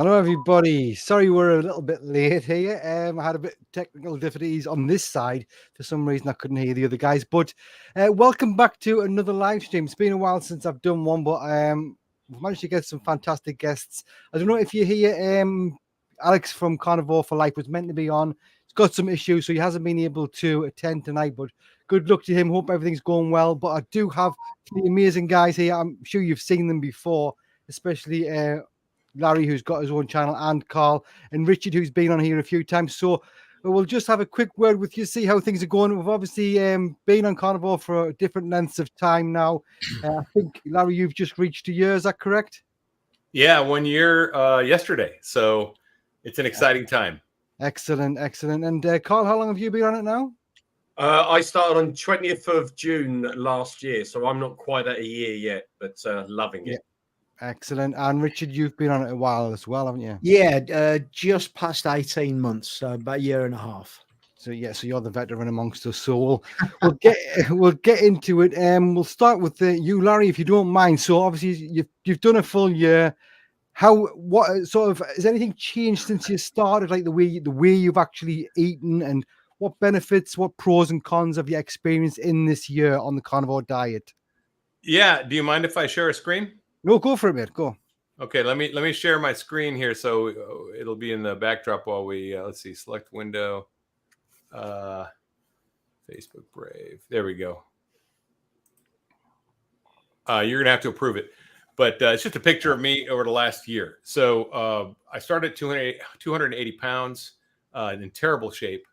Hello, everybody. Sorry we're a little bit late here. I had a bit of technical difficulties on this side. For some reason, I couldn't hear the other guys. But welcome back to another live stream. It's been a while since I've done one, but we've managed to get some fantastic guests. I don't know if you hear Alex from Carnivore for Life was meant to be on. He's got some issues, so he hasn't been able to attend tonight. But good luck to him. Hope everything's going well. But I do have three amazing guys here. I'm sure you've seen them before, especially Larry, who's got his own channel, and Carl and Richard, who's been on here a few times. So we'll just have a quick word with you, see how things are going. We've obviously been on Carnivore for different lengths of time now. I think, Larry, you've just reached a year. Is that correct? Yeah, 1 year yesterday. So it's an exciting time. Excellent, excellent. And Carl, how long have you been on it now? I started on 20th of June last year, so I'm not quite at a year yet, but loving it. Excellent. And Richard, you've been on it a while as well, haven't you? Yeah, just past 18 months, so about a year and a half. So so you're the veteran amongst us. So we'll get into it. We'll start with you, Larry, if you don't mind. So obviously you've done a full year. What sort of has anything changed since you started? Like the way you've actually eaten, and what benefits, what pros and cons have you experienced in this year on the carnivore diet? Yeah. Do you mind if I share a screen? No, go for it, mate. Go. Okay, let me share my screen here, so it'll be in the backdrop while we let's see, select window, Facebook Brave. There we go. You're gonna have to approve it, but it's just a picture of me over the last year. So I started at 280 pounds, in terrible shape,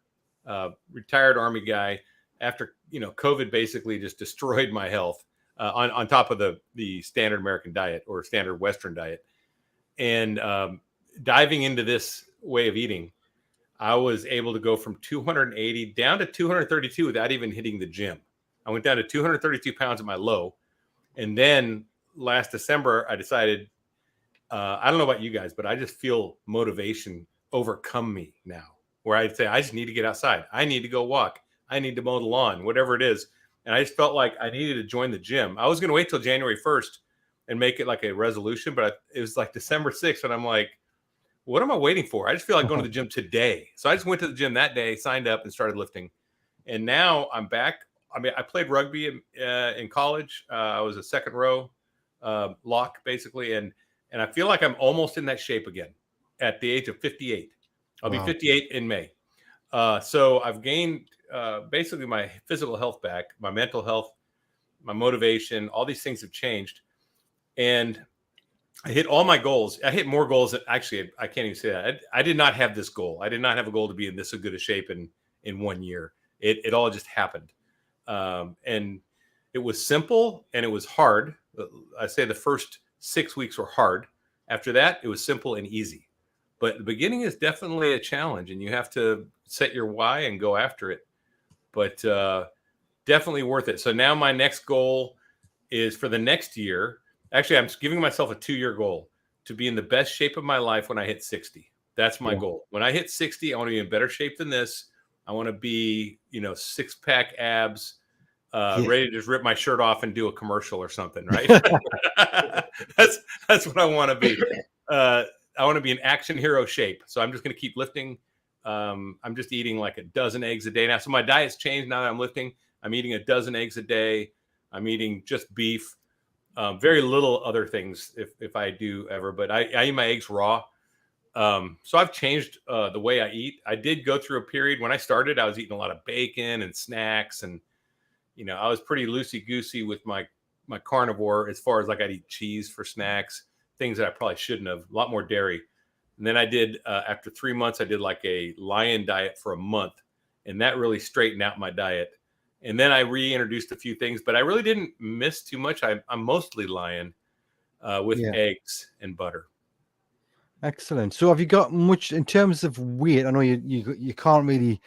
retired Army guy. After COVID basically just destroyed my health. On top of the standard American diet or standard Western diet. And diving into this way of eating, I was able to go from 280 down to 232 without even hitting the gym. I went down to 232 pounds at my low. And then last December, I decided, I don't know about you guys, but I just feel motivation overcome me now, where I'd say, I just need to get outside. I need to go walk. I need to mow the lawn, whatever it is. And I just felt like I needed to join the gym. I was going to wait till January 1st and make it like a resolution, but it was like December 6th. And I'm like, what am I waiting for? I just feel like going to the gym today. So I just went to the gym that day, signed up and started lifting. And now I'm back. I mean, I played rugby in college. I was a second row lock basically. And I feel like I'm almost in that shape again at the age of 58. I'll be 58 in May. So I've gained basically my physical health back, my mental health, my motivation, all these things have changed. And I hit all my goals. I hit more goals that actually, I can't even say that. I did not have this goal. I did not have a goal to be in this good a shape in 1 year. It all just happened. And it was simple and it was hard. I say the first 6 weeks were hard. After that, it was simple and easy. But the beginning is definitely a challenge and you have to set your why and go after it. But definitely worth it. So now my next goal is for the next year. Actually, I'm giving myself a 2-year goal to be in the best shape of my life when I hit 60. That's my goal. When I hit 60, I want to be in better shape than this. I want to be, 6-pack abs, ready to just rip my shirt off and do a commercial or something, right? That's what I want to be. I want to be in action hero shape. So I'm just going to keep lifting. I'm just eating like a dozen eggs a day now. So my diet's changed now that I'm lifting. I'm eating a dozen eggs a day. I'm eating just beef, very little other things if I do ever, but I eat my eggs raw. So I've changed the way I eat. I did go through a period when I started, I was eating a lot of bacon and snacks and, I was pretty loosey-goosey with my carnivore as far as like I'd eat cheese for snacks, things that I probably shouldn't have, a lot more dairy. And then I did, after 3 months, I did like a lion diet for a month. And that really straightened out my diet. And then I reintroduced a few things, but I really didn't miss too much. I'm mostly lion with eggs and butter. Excellent. So have you got much in terms of weight? I know you can't really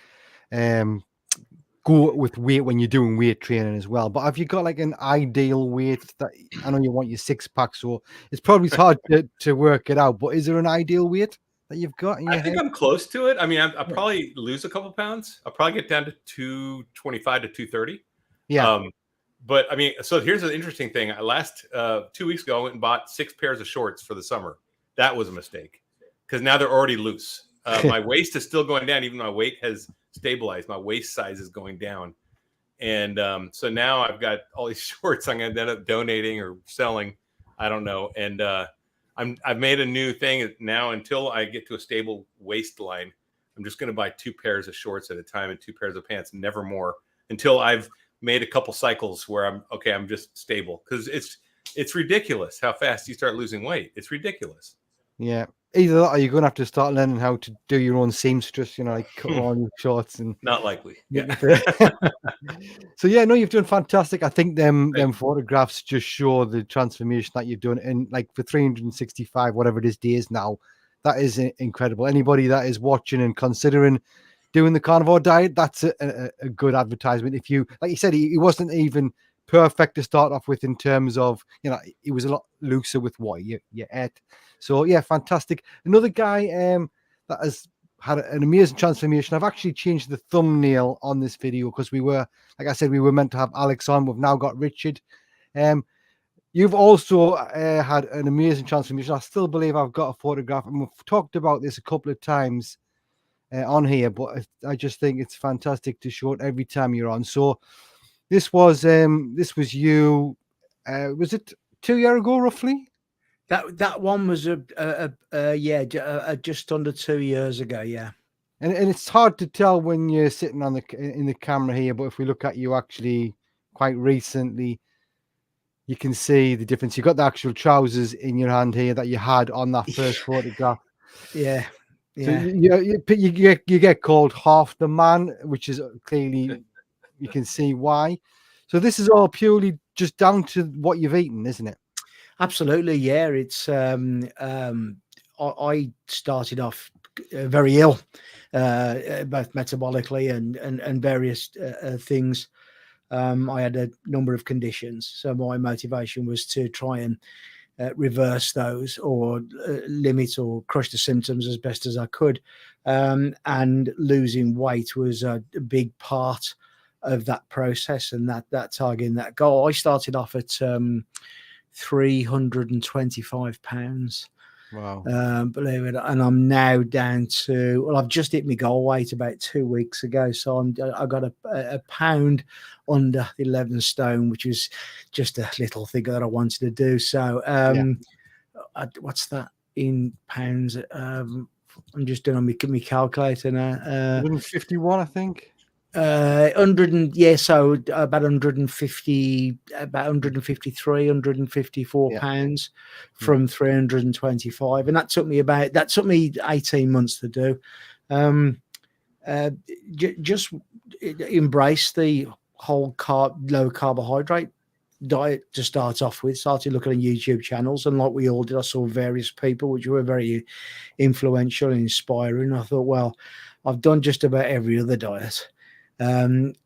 go with weight when you're doing weight training as well, but have you got like an ideal weight that I know you want your 6-pack, so it's probably hard to work it out, but is there an ideal weight that you've got in your head? I think I'm close to it. I mean, I'll probably lose a couple pounds. I'll probably get down to 225 to 230. Yeah. But I mean, so here's an interesting thing. Last 2 weeks ago, I went and bought 6 pairs of shorts for the summer. That was a mistake. because now they're already loose. My waist is still going down, even though my weight has stabilized. My waist size is going down. And so now I've got all these shorts I'm going to end up donating or selling. I don't know. And I've made a new thing now. Until I get to a stable waistline, I'm just going to buy 2 pairs of shorts at a time and 2 pairs of pants, never more, until I've made a couple cycles where I'm just stable. Because it's ridiculous how fast you start losing weight. It's ridiculous. Yeah. Either that or you're going to have to start learning how to do your own seamstress, like cut on your shorts and not likely. Yeah. So yeah, no, you've done fantastic. I think them photographs just show the transformation that you've done in like for 365, whatever it is, days now. That is incredible. Anybody that is watching and considering doing the carnivore diet, that's a good advertisement. If you, like you said, he wasn't even perfect to start off with in terms of, he was a lot looser with what you ate. So yeah, fantastic. Another guy that has had an amazing transformation. I've actually changed the thumbnail on this video because we were, like I said, we were meant to have Alex on. We've now got Richard. You've also had an amazing transformation. I still believe I've got a photograph, and we've talked about this a couple of times on here, but I just think it's fantastic to show it every time you're on. So this was you. Was it 2 years ago, roughly? That one was just under 2 years ago. Yeah. And it's hard to tell when you're sitting in the camera here, but if we look at you actually quite recently, you can see the difference. You've got the actual trousers in your hand here that you had on that first photograph. Yeah. So you get called half the man, which is clearly you can see why. So this is all purely just down to what you've eaten, isn't it? Absolutely, yeah. It's I started off very ill, both metabolically and various things. I had a number of conditions, so my motivation was to try and reverse those or limit or crush the symptoms as best as I could. And losing weight was a big part of that process and that target, that goal. I started off at 325 pounds. Wow. Believe it, and I'm now down to, well, I've just hit my goal weight about 2 weeks ago, so I got a pound under 11 stone, which is just a little thing that I wanted to do. So what's that in pounds? I'm just doing on my calculator now. 151, I think. 100 so about 153, 154 pounds from 325, and that took me 18 months to do. Just embrace the whole low carbohydrate diet to start off with. Started looking at YouTube channels, and like we all did, I saw various people which were very influential and inspiring. I thought, well, I've done just about every other diet,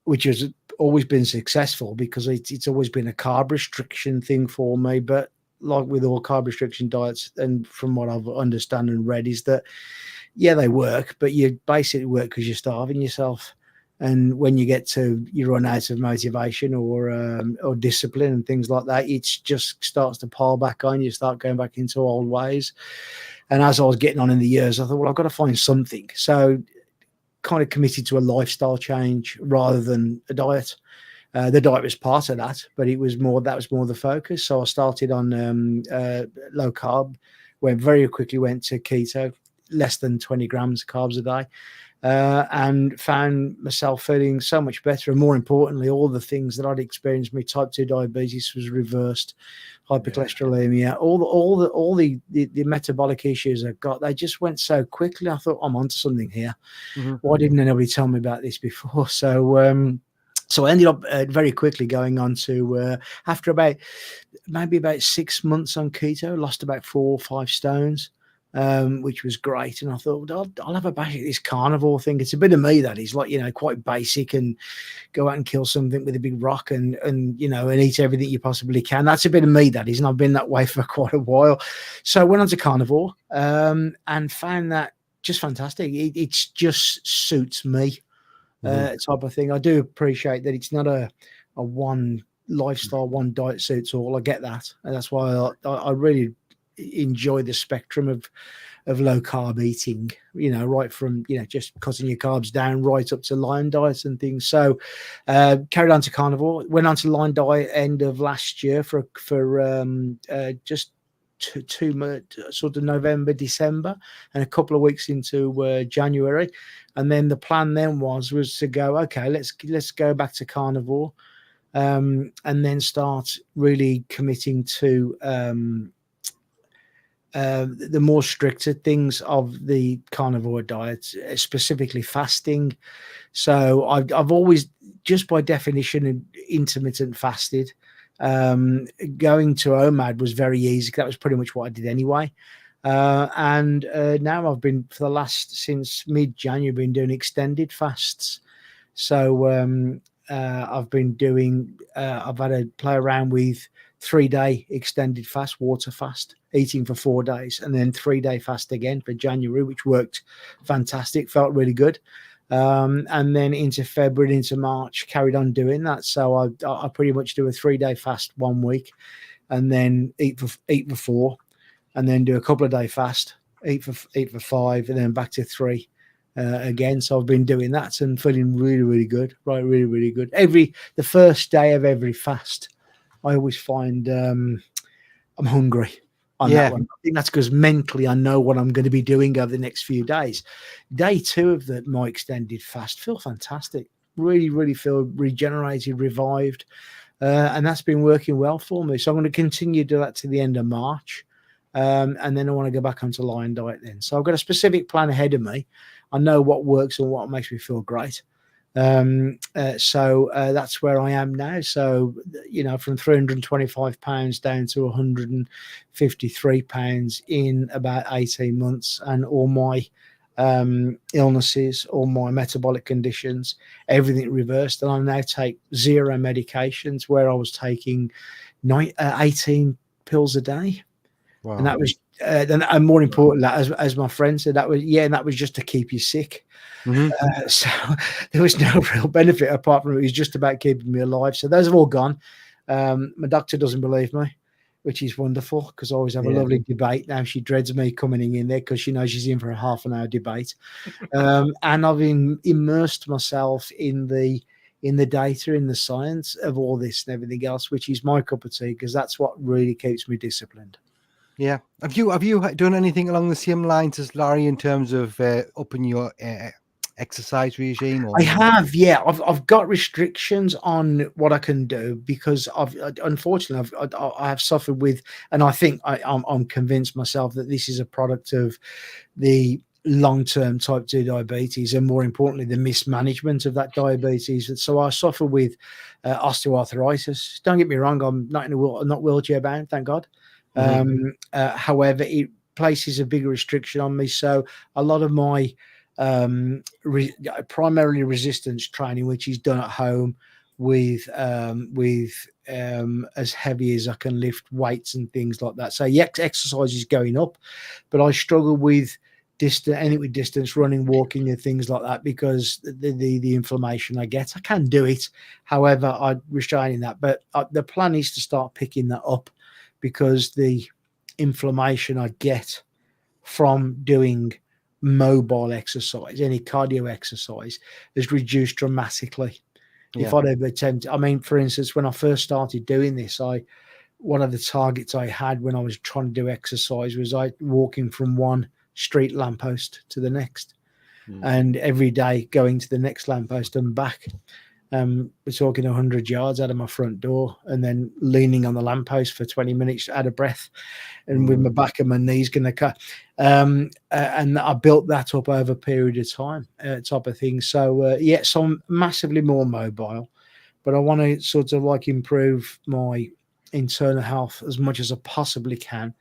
which has always been successful because it's always been a carb restriction thing for me. But like with all carb restriction diets, and from what I've understand and read, is that, yeah, they work, but you basically work because you're starving yourself. And when you run out of motivation or discipline and things like that, it just starts to pile back on. You start going back into old ways. And as I was getting on in the years, I thought, well, I've got to find something. So kind of committed to a lifestyle change rather than a diet. The diet was part of that, but that was more the focus. So I started on low carb, very quickly went to keto, less than 20 grams of carbs a day, and found myself feeling so much better. And more importantly, all the things that I'd experienced, my type 2 diabetes was reversed, hypercholesterolemia, all the metabolic issues I've got, they just went so quickly. I thought, I'm onto something here. Mm-hmm. Why didn't anybody tell me about this before? So I ended up very quickly going on to, after about 6 months on keto, lost about 4 or 5 stones. Which was great. And I thought, I'll have a bash at this carnivore thing. It's a bit of me that is like, quite basic, and go out and kill something with a big rock and eat everything you possibly can. That's a bit of me that is. And I've been that way for quite a while. So I went on to carnivore and found that just fantastic. It just suits me type of thing. I do appreciate that it's not a one lifestyle, one diet suits all. I get that. And that's why I really enjoy the spectrum of low carb eating, right from, just cutting your carbs down right up to Lion diets and things. So carried on to carnivore, went on to Lion diet end of last year for just two months, sort of November, December, and a couple of weeks into January. And then the plan then was to go, okay, let's go back to carnivore, and then start really committing to the more stricter things of the carnivore diet, specifically fasting. So I've always, just by definition, intermittent fasted. Going to OMAD was very easy. That was pretty much what I did anyway. And now I've been, since mid-January, been doing extended fasts. So I've been doing, I've had to play around with 3-day extended fast, water fast, eating for 4 days, and then 3-day fast again for January, which worked fantastic, felt really good. And then into February, into March, carried on doing that. So I pretty much do a 3-day fast 1 week, and then eat for 4, and then do a couple of day fast, eat for 5, and then back to 3 again. So I've been doing that and feeling really, really good, right? Really, really good. The first day of every fast, I always find I'm hungry on that one. I think that's because mentally I know what I'm going to be doing over the next few days. Day 2 of my extended fast, feel fantastic. Really, really feel regenerated, revived. And that's been working well for me. So I'm going to continue to do that to the end of March. And then I want to go back onto Lion diet then. So I've got a specific plan ahead of me. I know what works and what makes me feel great. So that's where I am now. So, from 325 pounds down to 153 pounds in about 18 months, and all my illnesses, all my metabolic conditions, everything reversed. And I now take 0 medications, where I was taking 18 pills a day. Wow. And that was, and more important, as my friend said, that was just to keep you sick. Mm-hmm. So there was no real benefit apart from it was just about keeping me alive. So those have all gone. My doctor doesn't believe me, which is wonderful, because I always have a lovely debate. Now she dreads me coming in there because she knows she's in for a half-an-hour debate. And I've immersed myself in the data, in the science of all this and everything else, which is my cup of tea, because that's what really keeps me disciplined. Yeah. Have you done anything along the same lines as Larry in terms of upping your exercise regime? I have, yeah. I've got restrictions on what I can do, because unfortunately I have suffered with, and I think I'm convinced myself that this is a product of the long-term type 2 diabetes, and more importantly the mismanagement of that diabetes. And so I suffer with osteoarthritis. Don't get me wrong, I'm not wheelchair bound, thank God. Mm-hmm. However, it places a bigger restriction on me. So a lot of my primarily resistance training, which is done at home with as heavy as I can lift weights and things like that. So exercise is going up, but I struggle with distance, running, walking, and things like that, because the inflammation I get. I can do it, however, I'm restraining that. But the plan is to start picking that up, because the inflammation I get from doing mobile exercise, any cardio exercise, is reduced dramatically. Yeah. If I'd ever attempt, for instance, when I first started doing this, one of the targets I had when I was trying to do exercise was walking from one street lamppost to the next, and every day going to the next lamppost and back. We're talking 100 yards out of my front door, and then leaning on the lamppost for 20 minutes out of breath, and with my back and my knees going to cut. And I built that up over a period of time, type of thing. So, so I'm massively more mobile, but I want to sort of improve my internal health as much as I possibly can.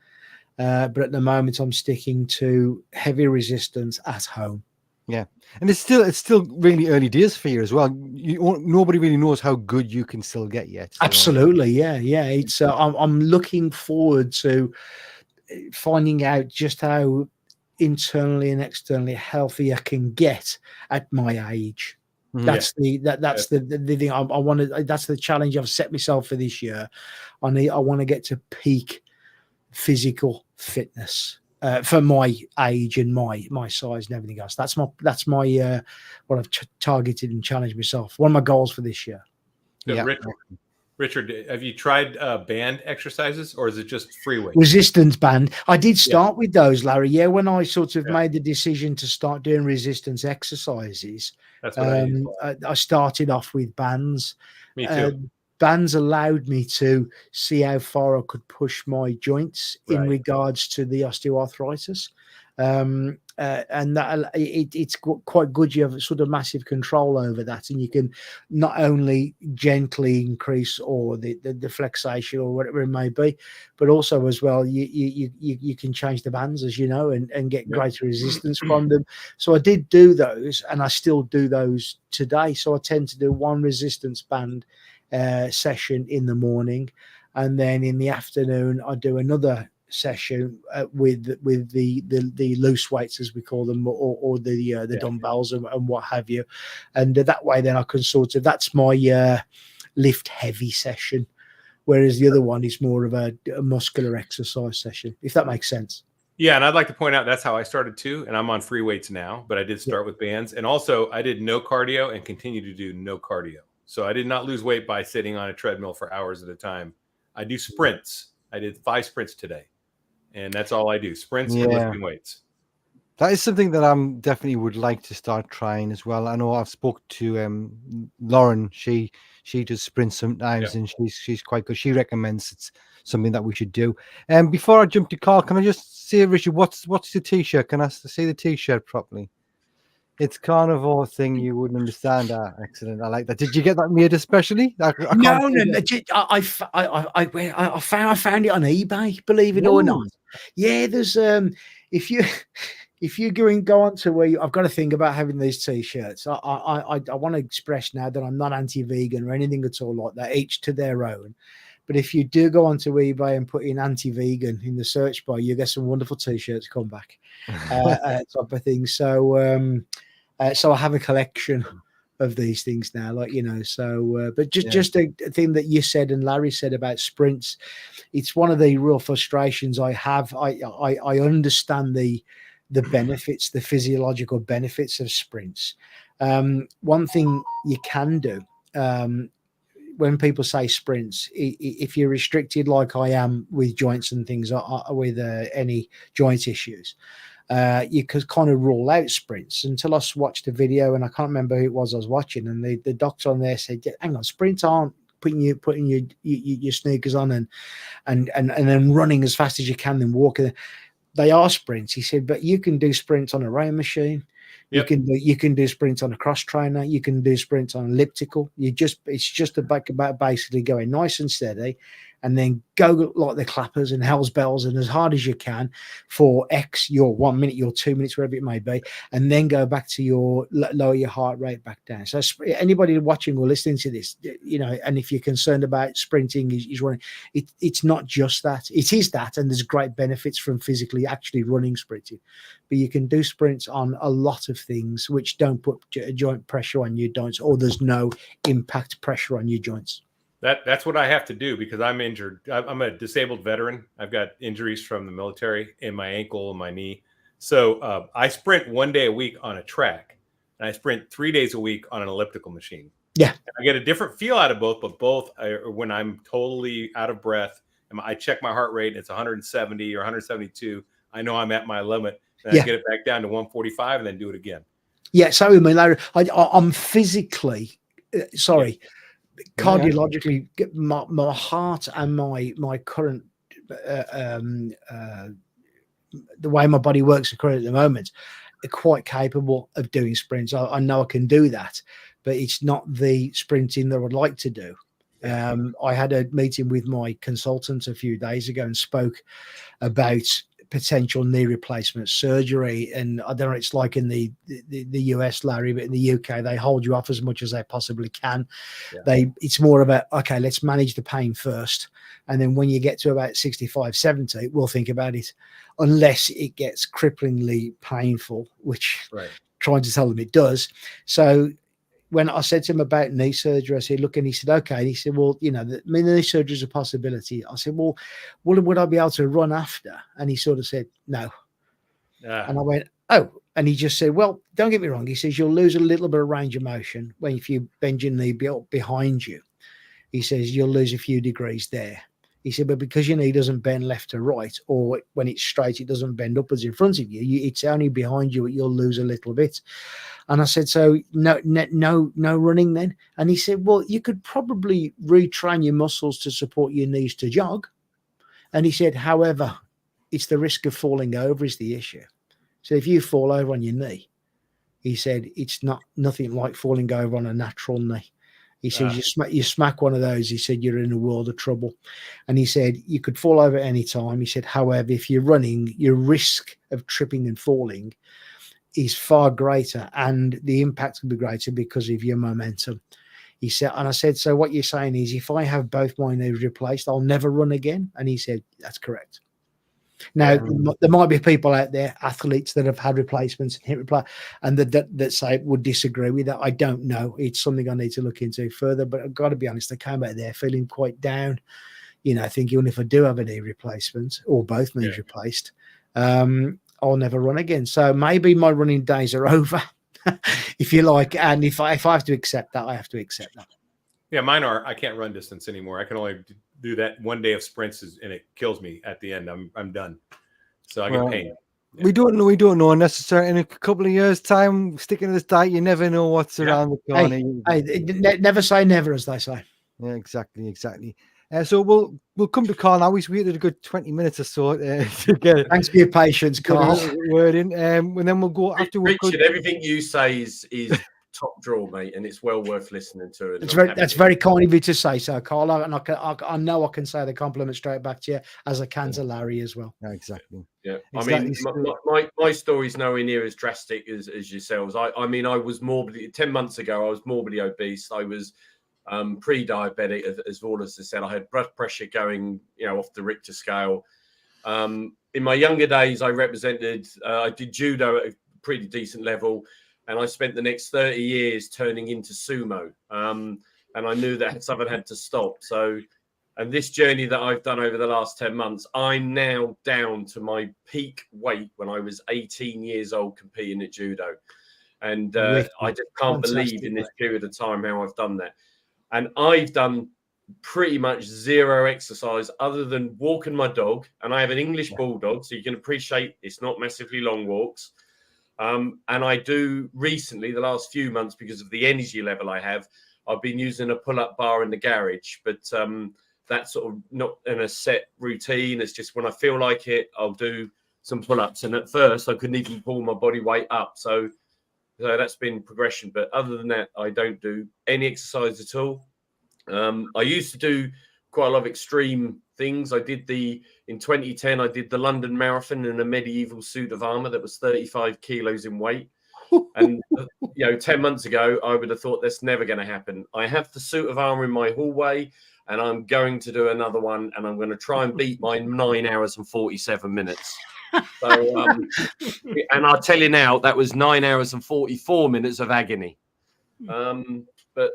But at the moment, I'm sticking to heavy resistance at home. Yeah, and it's still really early days for you as well. Nobody really knows how good you can still get yet. So. Absolutely, yeah. It's I'm looking forward to finding out just how internally and externally healthy I can get at my age. That's the thing I want to. That's the challenge I've set myself for this year. I want to get to peak physical fitness for my age and my size and everything else. That's my what I've targeted and challenged myself. One of my goals for this year. Yeah. Richard, have you tried band exercises, or is it just free weight? Resistance band. I did start with those, Larry. Yeah, when I sort of made the decision to start doing resistance exercises, that's what I started off with bands. Me too. Bands allowed me to see how far I could push my joints in regards to the osteoarthritis. And that it's quite good. You have sort of massive control over that, and you can not only gently increase or the flexation or whatever it may be, but also as well you can change the bands, as you know, and get greater resistance from them. So I did do those, and I still do those today. So I tend to do one resistance band session in the morning, and then in the afternoon I do another session with the loose weights, as we call them, or the dumbbells and what have you, and that way then I can sort of, that's my lift heavy session, whereas the other one is more of a muscular exercise session, if that makes sense. Yeah, and I'd like to point out that's how I started too, and I'm on free weights now, but I did start with bands, and also I did no cardio and continue to do no cardio. So I did not lose weight by sitting on a treadmill for hours at a time. I do sprints. I did 5 sprints today. And that's all I do, sprints and lifting weights. That is something that I'm definitely would like to start trying as well. I know I've spoke to Lauren. She does sprints sometimes, and she's quite good. She recommends it's something that we should do. And before I jump to Carl, can I just see, Richard, what's the T-shirt? Can I see the T-shirt properly? It's carnivore thing you wouldn't understand. Excellent. I like that. Did you get that made especially? No. I found it on eBay, believe it or not. Yeah, there's if you go on to where I've got to think about having these T-shirts. I want to express now that I'm not anti-vegan or anything at all like that. Each to their own. But if you do go onto eBay and put in anti-vegan in the search bar, you get some wonderful T-shirts come back, type of thing. So, so I have a collection of these things now, like, you know. So, but just a thing that you said and Larry said about sprints, it's one of the real frustrations I have. I understand the benefits, the physiological benefits of sprints. One thing you can do. When people say sprints, if you're restricted like I am with joints and things, with any joint issues, you could kind of rule out sprints until I watched a video, and I can't remember who it was I was watching, and the doctor on there said, hang on, sprints aren't putting your sneakers on and then running as fast as you can, then walking. They are sprints. He said, but you can do sprints on a rowing machine. Yep. You can do sprints on a cross trainer. You can do sprints on elliptical. It's just about basically going nice and steady, and then go like the clappers and hell's bells and as hard as you can for your 1 minute, your 2 minutes, wherever it may be, and then go back to your lower your heart rate back down. So anybody watching or listening to this, you know, and if you're concerned about sprinting is running, it's not just that. It is that, and there's great benefits from physically actually running sprinting, but you can do sprints on a lot of things which don't put joint pressure on your joints, or there's no impact pressure on your joints. That's what I have to do because I'm injured. I'm a disabled veteran. I've got injuries from the military in my ankle and my knee. So I sprint 1 day a week on a track, and I sprint 3 days a week on an elliptical machine. Yeah. And I get a different feel out of both, but both when I'm totally out of breath, and I check my heart rate, and it's 170 or 172. I know I'm at my limit. Then I get it back down to 145 and then do it again. Yeah. So, I mean, Larry, I'm physically, cardiologically, my heart and my current the way my body works currently at the moment are quite capable of doing sprints. I know I can do that, but it's not the sprinting that I'd like to do. I had a meeting with my consultant a few days ago and spoke about potential knee replacement surgery, and I don't know, it's like in the US, Larry, but in the UK they hold you off as much as they possibly can. It's more about, okay, let's manage the pain first, and then when you get to about 65, 70, we'll think about it, unless it gets cripplingly painful, which trying to tell them it does. So when I said to him about knee surgery, I said, look, and he said, okay. And he said, well, you know, knee surgery is a possibility. I said, well, would I be able to run after? And he sort of said, no. And I went, oh. And he just said, well, don't get me wrong. He says, you'll lose a little bit of range of motion when if you bend your knee behind you. He says, you'll lose a few degrees there. He said, but because your knee doesn't bend left to right, or when it's straight, it doesn't bend upwards in front of you. It's only behind you, you'll lose a little bit. And I said, so no running then? And he said, well, you could probably retrain your muscles to support your knees to jog. And he said, however, it's the risk of falling over is the issue. So if you fall over on your knee, he said, it's nothing like falling over on a natural knee. He said, you smack one of those, he said, you're in a world of trouble. And he said, you could fall over at any time. He said, however, if you're running, your risk of tripping and falling is far greater, and the impact will be greater because of your momentum. He said, and I said, so what you're saying is if I have both my knees replaced, I'll never run again? And he said, that's correct. Now, there might be people out there, athletes that have had replacements and hip replace, and that say would disagree with that. I don't know. It's something I need to look into further. But I've got to be honest, I came out there feeling quite down. You know, thinking if I do have a knee replacement or both knees replaced, I'll never run again. So maybe my running days are over, if you like. And if I have to accept that, I have to accept that. Yeah, mine are. I can't run distance anymore. I can only do that one day of sprints, and it kills me at the end. I'm done. So I get pain. Yeah. We don't know necessarily. In a couple of years' time, sticking to this diet, you never know what's around the corner. Hey, never say never, as they say. Yeah, exactly. So we'll come to Carl now. We waited a good 20 minutes or so to get. Thanks for your patience, Carl. Word in, and then we'll go after. Richard, everything you say is top draw, mate, and it's well worth listening to. That's very kind of you to say so, Carl. And I know I can say the compliment straight back to you, as I can to Larry as well. Yeah, exactly. Yeah, exactly. I mean, my story's nowhere near as drastic as yourselves. I mean, I was 10 months ago. I was morbidly obese. I was pre-diabetic, as Wallace has said. I had blood pressure going, off the Richter scale. In my younger days, I did judo at a pretty decent level. And I spent the next 30 years turning into sumo. And I knew that something had to stop. So, and this journey that I've done over the last 10 months, I'm now down to my peak weight when I was 18 years old competing at judo. And I just can't believe in this period of time how I've done that. And I've done pretty much zero exercise other than walking my dog. And I have an English bulldog, so you can appreciate it's not massively long walks. And I do recently, the last few months, because of the energy level I have, I've been using a pull-up bar in the garage, but that's sort of not in a set routine. It's just when I feel like it, I'll do some pull-ups. And at first, I couldn't even pull my body weight up. So that's been progression. But other than that, I don't do any exercise at all. I used to do quite a lot of extreme things. In 2010, I did the London Marathon in a medieval suit of armor that was 35 kilos in weight. And, 10 months ago, I would have thought that's never going to happen. I have the suit of armor in my hallway, and I'm going to do another one, and I'm going to try and beat my 9 hours and 47 minutes. So, and I'll tell you now, that was 9 hours and 44 minutes of agony. But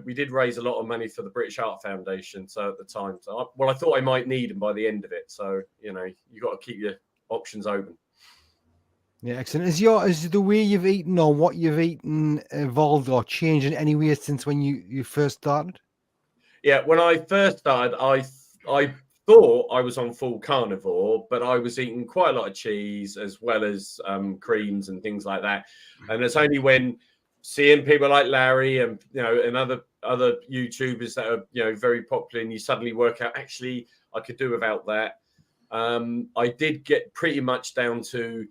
we did raise a lot of money for the British Heart Foundation. So at the time, I thought I might need them by the end of it. So, you got to keep your options open. Yeah, excellent. Is the way you've eaten or what you've eaten evolved or changed in any way since when you first started? Yeah, when I first started, I thought I was on full carnivore, but I was eating quite a lot of cheese as well as creams and things like that. And it's only when seeing people like Larry and and other YouTubers that are very popular, and you suddenly work out actually I could do without that. I did get pretty much down to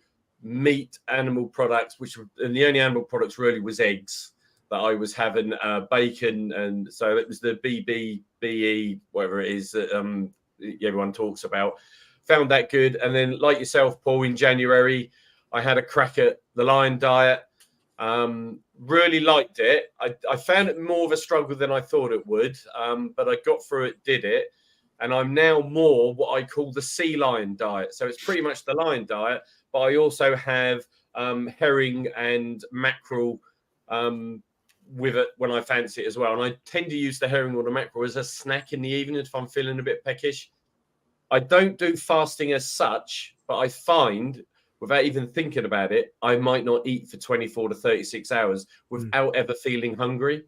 meat, animal products, and the only animal products really was eggs that I was having, bacon, and so it was the BE, whatever it is that everyone talks about. Found that good, and then like yourself, Paul, in January I had a crack at the Lion Diet. Really liked it. I found it more of a struggle than I thought it would, but I got through it, did it, and I'm now more what I call the sea lion diet. So it's pretty much the lion diet, but I also have herring and mackerel with it when I fancy it as well. And I tend to use the herring or the mackerel as a snack in the evening if I'm feeling a bit peckish. I don't do fasting as such, but I find without even thinking about it, I might not eat for 24 to 36 hours without ever feeling hungry.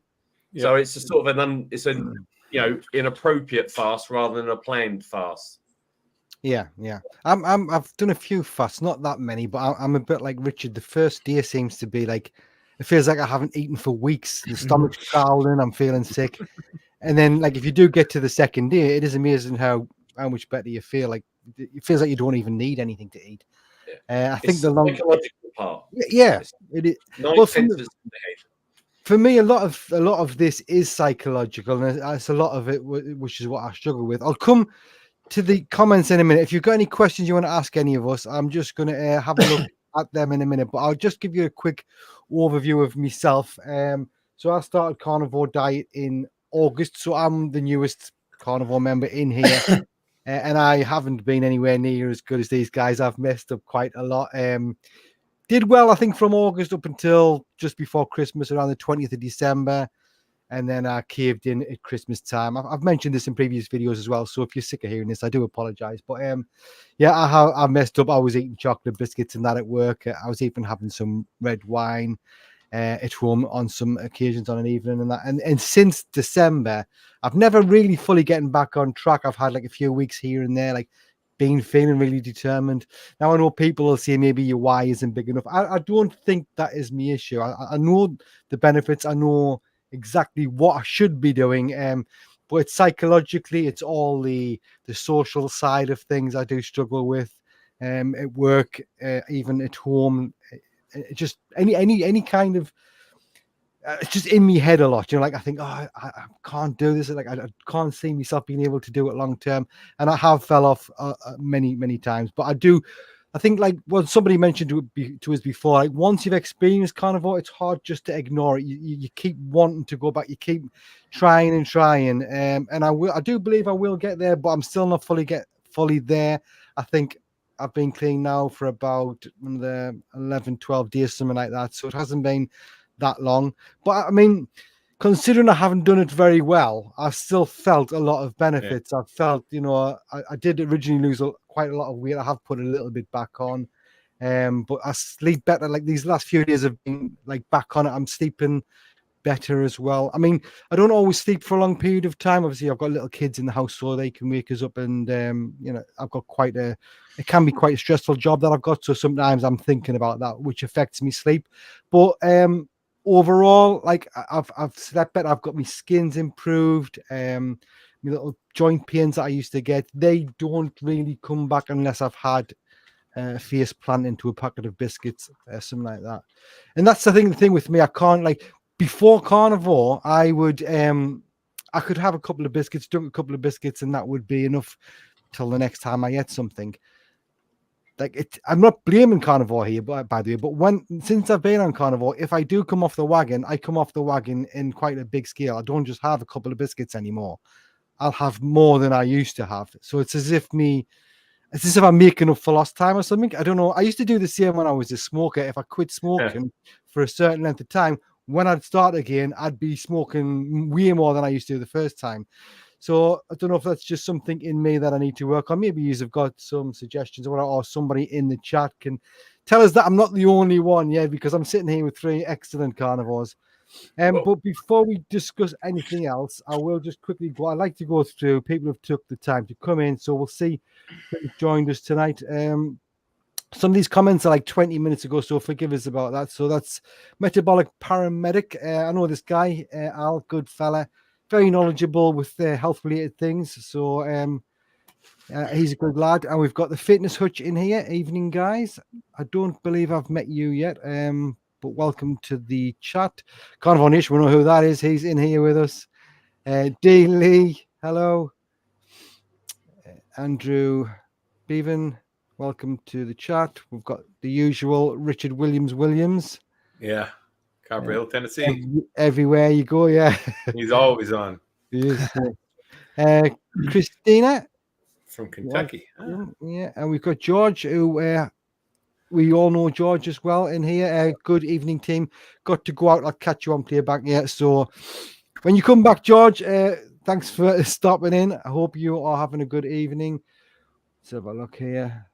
Yep. So it's a sort of inappropriate fast rather than a planned fast. Yeah. I've done a few fasts, not that many, but I'm a bit like Richard. The first day seems to be like, it feels like I haven't eaten for weeks. The stomach's growling, I'm feeling sick. And then, like, if you do get to the second day, it is amazing how much better you feel. Like, it feels like you don't even need anything to eat. I think the psychological part. Yeah, it is. Well, for me, a lot of this is psychological, and it's a lot of it, which is what I struggle with. I'll come to the comments in a minute. If you've got any questions you want to ask any of us, I'm just going to have a look at them in a minute. But I'll just give you a quick overview of myself. So I started Carnivore Diet in August, so I'm the newest carnivore member in here. And I haven't been anywhere near as good as these guys. I've messed up quite a lot. Did well, I think, from August up until just before Christmas, around the 20th of December. And then I caved in at Christmas time. I've mentioned this in previous videos as well. So if you're sick of hearing this, I do apologize. But I messed up. I was eating chocolate biscuits and that at work. I was even having some red wine at home on some occasions on an evening and that. And since December, I've never really fully getting back on track. I've had like a few weeks here and there, like feeling really determined. Now I know people will say maybe your why isn't big enough. I don't think that is my issue. I know the benefits. I know exactly what I should be doing. But it's psychologically, it's all the social side of things I do struggle with. At work, even at home, just any kind of it's just in my head a lot, like I think, I can't do this, like I can't see myself being able to do it long term, and I have fell off many times. But I think like what somebody mentioned to us before, like once you've experienced carnivore, it's hard just to ignore it. You keep wanting to go back, you keep trying, and I do believe I will get there, but I'm still not fully there. I think I've been clean now for about 11-12 days, something like that, so it hasn't been that long. But I mean, considering I haven't done it very well, I've still felt a lot of benefits. I've felt, I did originally lose quite a lot of weight. I have put a little bit back on, but I sleep better. Like these last few days have been like back on it. I'm sleeping better as well. I mean, I don't always sleep for a long period of time. Obviously, I've got little kids in the house, so they can wake us up, and I've got it can be quite a stressful job that I've got. So sometimes I'm thinking about that, which affects me sleep. But overall, like I've slept better. I've got my skin's improved. My little joint pains that I used to get, they don't really come back unless I've had a face plant into a packet of biscuits, something like that. And that's the thing with me. I can't, like, before carnivore, I could have a couple of biscuits, drink a couple of biscuits, and that would be enough till the next time I ate something. Like I'm not blaming carnivore here, by the way, but since I've been on carnivore, if I do come off the wagon, I come off the wagon in quite a big scale. I don't just have a couple of biscuits anymore. I'll have more than I used to have. So it's as if I'm making up for lost time or something. I don't know. I used to do the same when I was a smoker. If I quit smoking for a certain length of time, when I'd start again, I'd be smoking way more than I used to the first time. So I don't know if that's just something in me that I need to work on. Maybe you've got some suggestions, or somebody in the chat can tell us that I'm not the only one, because I'm sitting here with 3 excellent carnivores. But before we discuss anything else, I will just quickly go. I'd like to go through people who've took the time to come in. So we'll see who joined us tonight. Some of these comments are like 20 minutes ago, so forgive us about that. So that's Metabolic Paramedic. I know this guy, Al, good fella. Very knowledgeable with health-related things. So he's a good lad. And we've got the Fitness Hutch in here. Evening, guys. I don't believe I've met you yet, but welcome to the chat. Carnivore Nation, we know who that is. He's in here with us. D. Lee, hello. Andrew Bevan, welcome to the chat. We've got the usual Richard Williams. Yeah. Cabrillo, Tennessee. Everywhere you go, yeah. He's always on. He is. Christina from Kentucky. Yeah, and we've got George, who we all know George as well in here. Good evening, team. Got to go out. I'll catch you on playback here. So when you come back, George, thanks for stopping in. I hope you are having a good evening. Let's have a look here.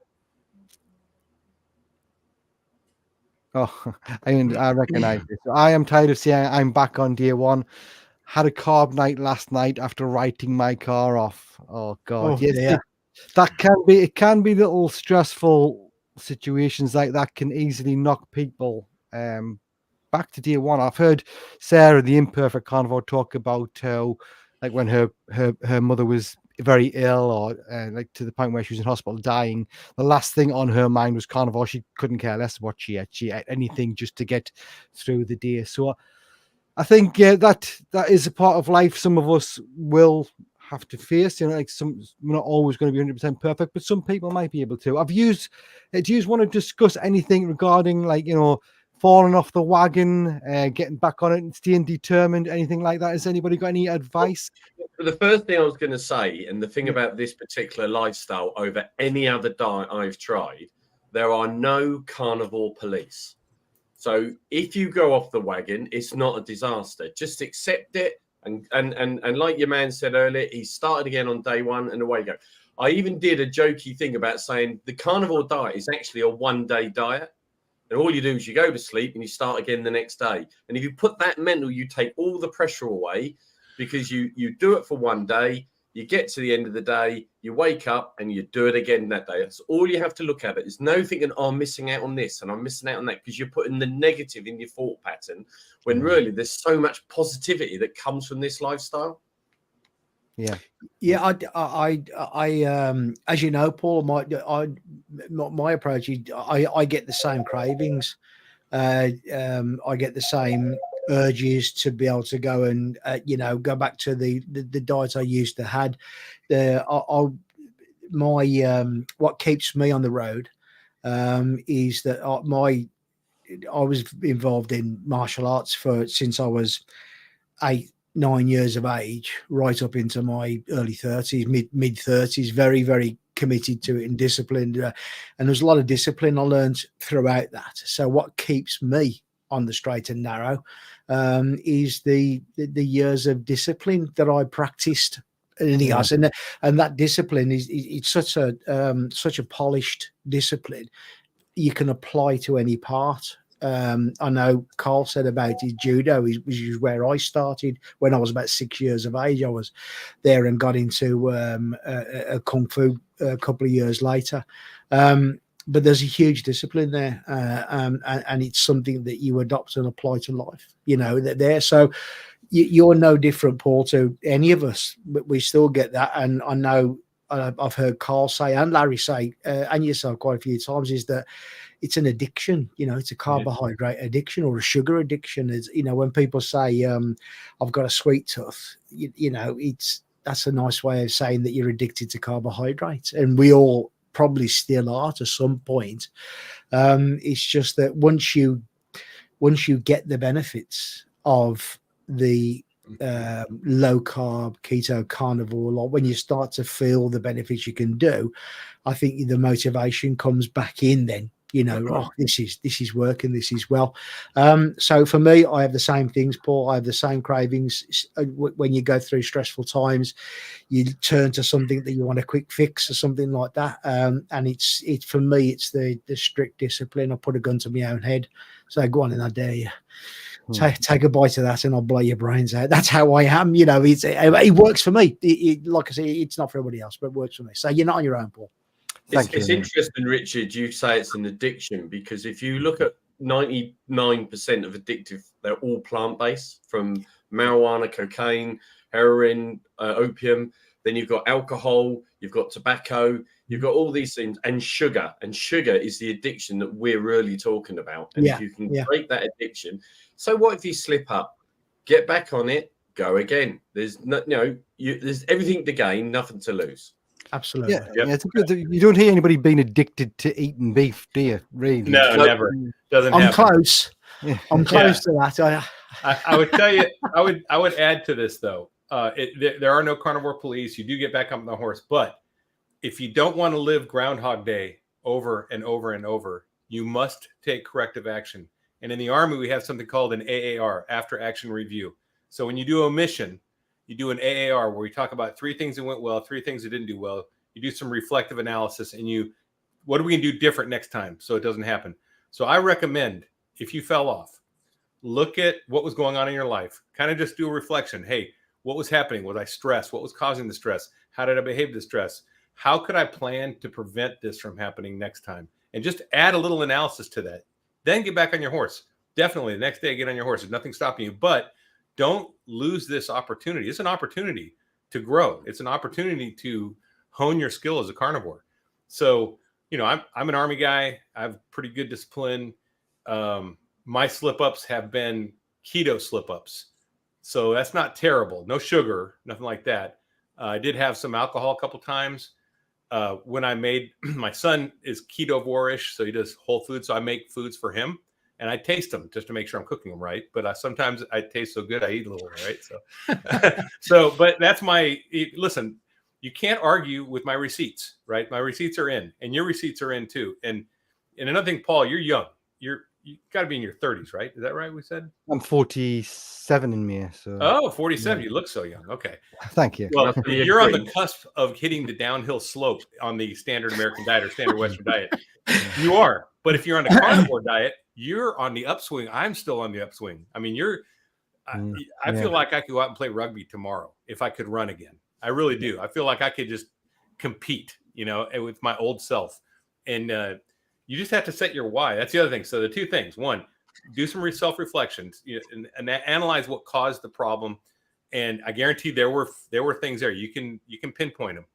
Oh, I recognize this. I am tired of saying I'm back on day one. Had a carb night last night after writing my car off. Oh God, yes, dear. that can be little stressful situations like that can easily knock people back to day one. I've heard Sarah, the imperfect carnivore, talk about how, like, when her mother was very ill, or like to the point where she was in hospital dying, the last thing on her mind was carnivore. She couldn't care less what she ate. She ate anything just to get through the day. So I think that is a part of life. Some of us will have to face, like we're not always going to be 100% perfect, but some people might be able to. Do you want to discuss anything regarding, like, falling off the wagon, getting back on it and staying determined, anything like that? Has anybody got any advice? The first thing I was going to say, and the thing about this particular lifestyle over any other diet I've tried, there are no carnivore police. So if you go off the wagon, it's not a disaster. Just accept it. And like your man said earlier, he started again on day one and away you go. I even did a jokey thing about saying the carnivore diet is actually a one-day diet. And all you do is you go to sleep and you start again the next day. And if you put that mental, you take all the pressure away, because you do it for one day. You get to the end of the day, you wake up and you do it again that day. That's all you have to look at. It is no thinking, oh, I'm missing out on this and I'm missing out on that, because you're putting the negative in your thought pattern when really there's so much positivity that comes from this lifestyle. Yeah. I as you know, Paul, my approach is I get the same cravings. I get the same urges to be able to go and go back to the diet I used to had. What keeps me on the road is that I was involved in martial arts since I was 8-9 years of age, right up into my early 30s, mid 30s. Very, very committed to it and disciplined, and there's a lot of discipline I learned throughout that. So what keeps me on the straight and narrow is the years of discipline that I practiced. Anything else, and that discipline it's such a polished discipline you can apply to any part. I know Carl said about his judo, which is where I started when I was about 6 years of age. I was there and got into a kung fu a couple of years later. But there's a huge discipline there, and it's something that you adopt and apply to life. There. So you're no different, Paul, to any of us. But we still get that, and I know I've heard Carl say and Larry say, and yourself quite a few times, is that it's an addiction. It's a carbohydrate addiction or a sugar addiction. Is when people say, "I've got a sweet tooth," that's a nice way of saying that you're addicted to carbohydrates, and we all probably still are to some point. It's just that once you get the benefits of the low carb keto carnivore, like when you start to feel the benefits you can do, I think the motivation comes back in then. Oh, this is working, this is well. So for me, I have the same things, Paul. I have the same cravings. When you go through stressful times, you turn to something that you want a quick fix or something like that. And it's for me, it's the strict discipline. I put a gun to my own head. So go on and I dare you. Take a bite of that and I'll blow your brains out. That's how I am. It works for me. Like I say, it's not for everybody else, but it works for me. So you're not on your own, Paul. It's interesting, Richard, you say it's an addiction, because if you look at 99% of addictive, they're all plant-based, from marijuana, cocaine, heroin, opium. Then you've got alcohol, you've got tobacco, you've got all these things, and sugar. And sugar is the addiction that we're really talking about. And if you can break that addiction, so what if you slip up? Get back on it, go again. There's there's everything to gain, nothing to lose. Absolutely. It's good. You don't hear anybody being addicted to eating beef, do you? Really? No, never. Doesn't happen. I'm close. I'm close to that. I would tell you. I would add to this though. There are no carnivore police. You do get back on the horse, but if you don't want to live Groundhog Day over and over and over, You must take corrective action. And in the Army, we have something called an AAR, after action review. So when you do a mission, you do an AAR where you talk about 3 things that went well, 3 things that didn't do well. You do some reflective analysis, and what are we going to do different next time so it doesn't happen? So I recommend, if you fell off, look at what was going on in your life. Kind of just do a reflection. Hey, what was happening? Was I stressed? What was causing the stress? How did I behave to stress? How could I plan to prevent this from happening next time? And just add a little analysis to that. Then get back on your horse. Definitely the next day, get on your horse. There's nothing stopping you, but don't lose this opportunity. It's an opportunity to grow. It's an opportunity to hone your skill as a carnivore. So, I'm an Army guy. I have pretty good discipline. My slip-ups have been keto slip-ups. So that's not terrible. No sugar, nothing like that. I did have some alcohol a couple times. When I made, my son is ketovore-ish, so he does whole foods. So I make foods for him, and I taste them just to make sure I'm cooking them right. But sometimes I taste so good, I eat a little, right? So, but that's listen, you can't argue with my receipts, right? My receipts are in, and your receipts are in too. And another thing, Paul, you're young. You got to be in your 30s, right? Is that right? We said I'm 47 in May. So 47. Yeah. You look so young. Okay. Thank you. Well, you're on the cusp of hitting the downhill slope on the standard American diet or standard Western diet. You are. But if you're on the carnivore diet, you're on the upswing. I'm still on the upswing. I mean, I feel like I could go out and play rugby tomorrow if I could run again. I really do. I feel like I could just compete, with my old self. And you just have to set your why. That's the other thing. So the 2 things: 1, do some self-reflections and analyze what caused the problem. And I guarantee there were things there. You can pinpoint them.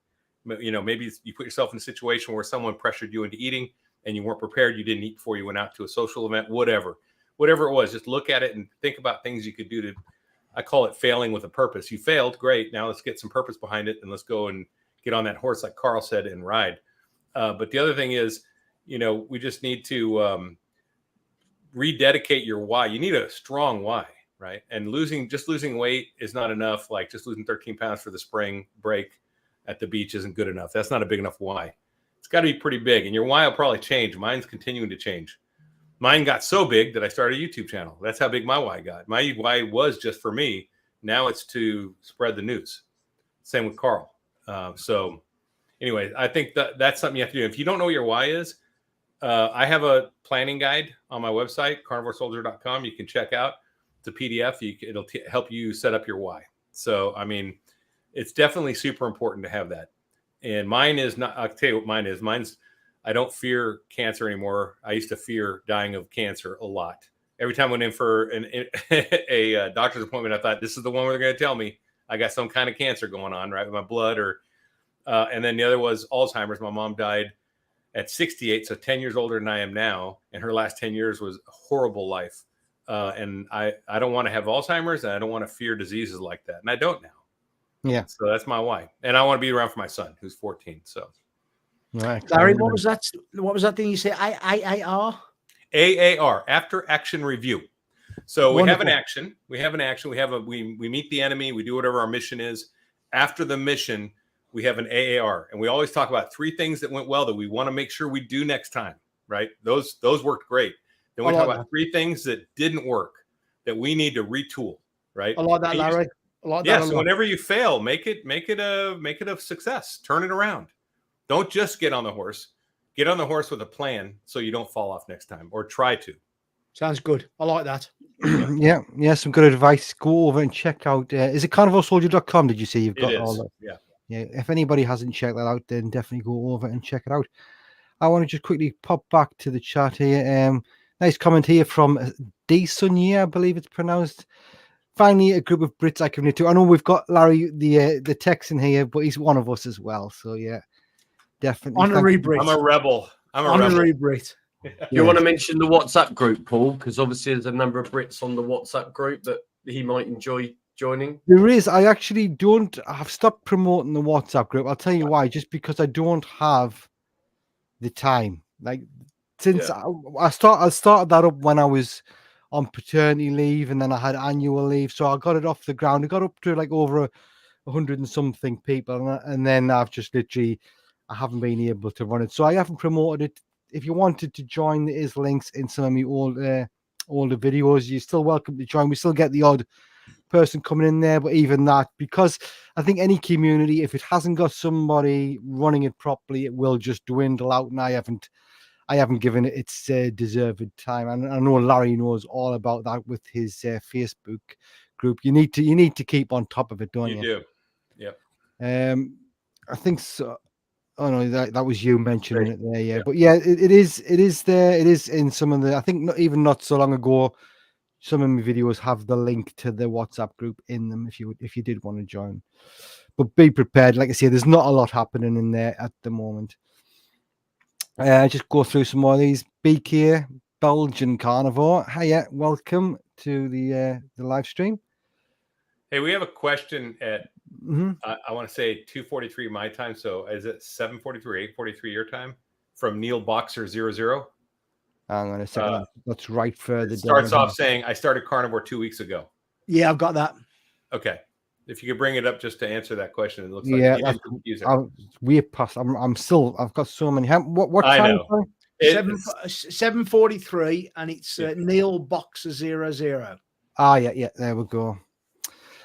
Maybe you put yourself in a situation where someone pressured you into eating and you weren't prepared. You didn't eat before you went out to a social event, whatever it was. Just look at it and think about things you could do I call it failing with a purpose. You failed. Great. Now let's get some purpose behind it. And let's go and get on that horse, like Carl said, and ride. But the other thing is, we just need to rededicate your why. You need a strong why, right? And losing weight is not enough. Like just losing 13 pounds for the spring break at the beach isn't good enough. That's not a big enough why. It's got to be pretty big. And your why will probably change. Mine's continuing to change. Mine got so big that I started a YouTube channel. That's how big my why got. My why was just for me. Now it's to spread the news. Same with Carl. So anyway, I think that's something you have to do. If you don't know what your why is, I have a planning guide on my website, carnivoresoldier.com. You can check out. It's a PDF. It'll help you set up your why. So, I mean, it's definitely super important to have that. And mine is not, I'll tell you what mine is. Mine's, I don't fear cancer anymore. I used to fear dying of cancer a lot. Every time I went in for a doctor's appointment, I thought, this is the one where they're going to tell me I got some kind of cancer going on, right, with my blood. And then the other was Alzheimer's. My mom died at 68, so 10 years older than I am now. And her last 10 years was a horrible life. And I don't want to have Alzheimer's, and I don't want to fear diseases like that. And I don't now. Yeah. So that's my why. And I want to be around for my son, who's 14. So. Right. Larry, what was that? What was that thing you said? AAR? AAR, after action review. So Wonderful. we have an action. We meet the enemy. We do whatever our mission is. After the mission, we have an AAR, and we always talk about 3 things that went well that we want to make sure we do next time. Right? Those worked great. Then we talk about 3 things that didn't work that we need to retool. Right? I like that, Larry. I like that. Yeah. So whenever you fail, make it a success. Turn it around. Don't just get on the horse. Get on the horse with a plan so you don't fall off next time, or try to. Sounds good. I like that. Yeah, some good advice. Go over and check out. Is it carnivoresoldier.com? Did you say you've got It all is. that? Yeah. If anybody hasn't checked that out, then definitely go over and check it out. I want to just quickly pop back to the chat here. Nice comment here from D Sunye, I believe it's pronounced. Finally, a group of Brits I can relate to. I know we've got Larry, the Texan here, but he's one of us as well. So yeah, definitely. Honorary Brit. I'm a rebel. Honorary Brit. Do you want to mention the WhatsApp group, Paul? Because obviously there's a number of Brits on the WhatsApp group that he might enjoy joining. There is. I actually don't. I've stopped promoting the WhatsApp group. I'll tell you why. Just because I don't have the time. Like since I started that up when I was on paternity leave, and then I had annual leave, so I got it off the ground. It got up to like over 100 and something people, and then I've just literally I haven't been able to run it. So I haven't promoted it if you wanted to join, there is links in some of my older videos. You're still welcome to join. We still get the odd person coming in there, but even that, because I think any community, if it hasn't got somebody running it properly, it will just dwindle out. And I haven't given it its deserved time. And I know Larry knows all about that with his Facebook group. You need to keep on top of it, don't you? You do. Yep. I think so. Oh no, that was you mentioning it there, yeah. But yeah, it is there. It is in some of the. I think not so long ago, some of my videos have the link to the WhatsApp group in them if you did want to join. But be prepared. Like I say, there's not a lot happening in there at the moment. Just go through some more of these. BK Belgian Carnivore. Hiya, welcome to the live stream. Hey, we have a question at I want to say 2:43 my time. So is it 7:43, 8:43 your time? From Neil Boxer 00. Hang on a second. Let's right further down. Starts off saying, I started carnivore 2 weeks ago. Yeah, I've got that. Okay. If you could bring it up just to answer that question, it looks like that's weird past. I've got so many. What time? I know. 7:43, and it's Neil Boxer 00. Yeah, there we go.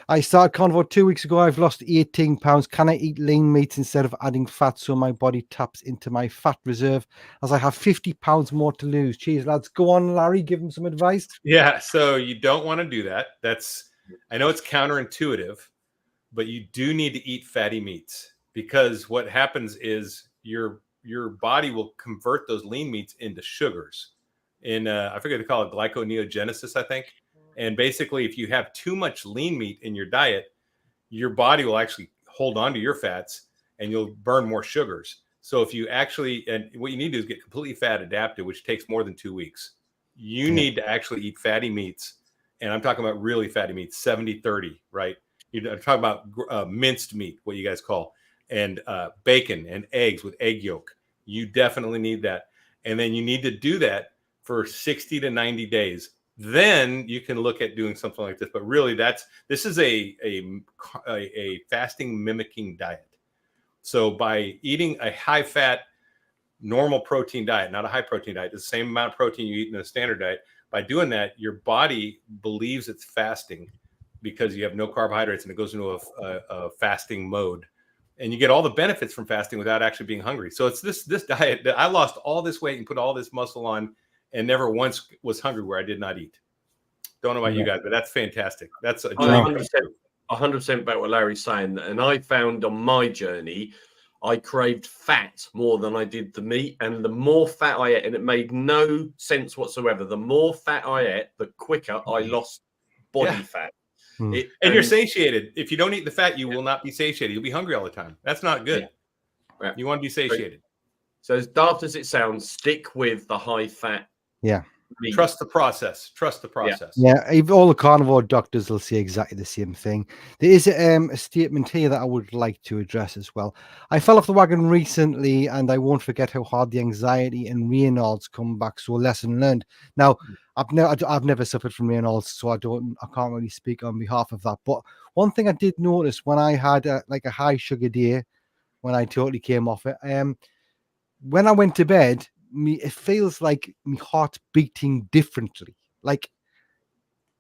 I started carnivore 2 weeks ago. I've lost 18 pounds. Can I eat lean meats instead of adding fat so my body taps into my fat reserve as I have 50 pounds more to lose? Cheers, lads. Go on, Larry. Give them some advice. Yeah, so you don't want to do that. I know it's counterintuitive, but you do need to eat fatty meats, because what happens is your body will convert those lean meats into sugars. I forget they call it glyconeogenesis, I think. And basically, if you have too much lean meat in your diet, your body will actually hold on to your fats and you'll burn more sugars. So if you and what you need to do is get completely fat adapted, which takes more than 2 weeks. You need to actually eat fatty meats. And I'm talking about really fatty meats, 70-30, right? I'm talking about minced meat, what you guys call, and bacon and eggs with egg yolk. You definitely need that. And then you need to do that for 60 to 90 days. Then you can look at doing something like this. But really, this is a fasting mimicking diet. So by eating a high fat, normal protein diet, not a high protein diet, the same amount of protein you eat in a standard diet, by doing that, your body believes it's fasting because you have no carbohydrates and it goes into a fasting mode. And you get all the benefits from fasting without actually being hungry. So it's this diet that I lost all this weight and put all this muscle on and never once was hungry where I did not eat. Don't know about you guys, but that's fantastic. That's a 100% back what Larry's saying. And I found on my journey, I craved fat more than I did the meat. And the more fat I ate, and it made no sense whatsoever, the more fat I ate, the quicker I lost body fat. And you're satiated. If you don't eat the fat, you will not be satiated. You'll be hungry all the time. That's not good. Yeah. You want to be satiated. So as daft as it sounds, stick with the high fat. Yeah. meat. Trust the process. Trust the process. Yeah, all the carnivore doctors will say exactly the same thing. There is a statement here that I would like to address as well. I fell off the wagon recently, and I won't forget how hard the anxiety and Raynaud's come back. So lesson learned. Now, I've never suffered from Raynaud's, so I can't really speak on behalf of that. But one thing I did notice when I had a high sugar day, when I totally came off it, when I went to bed, it feels like my heart beating differently, like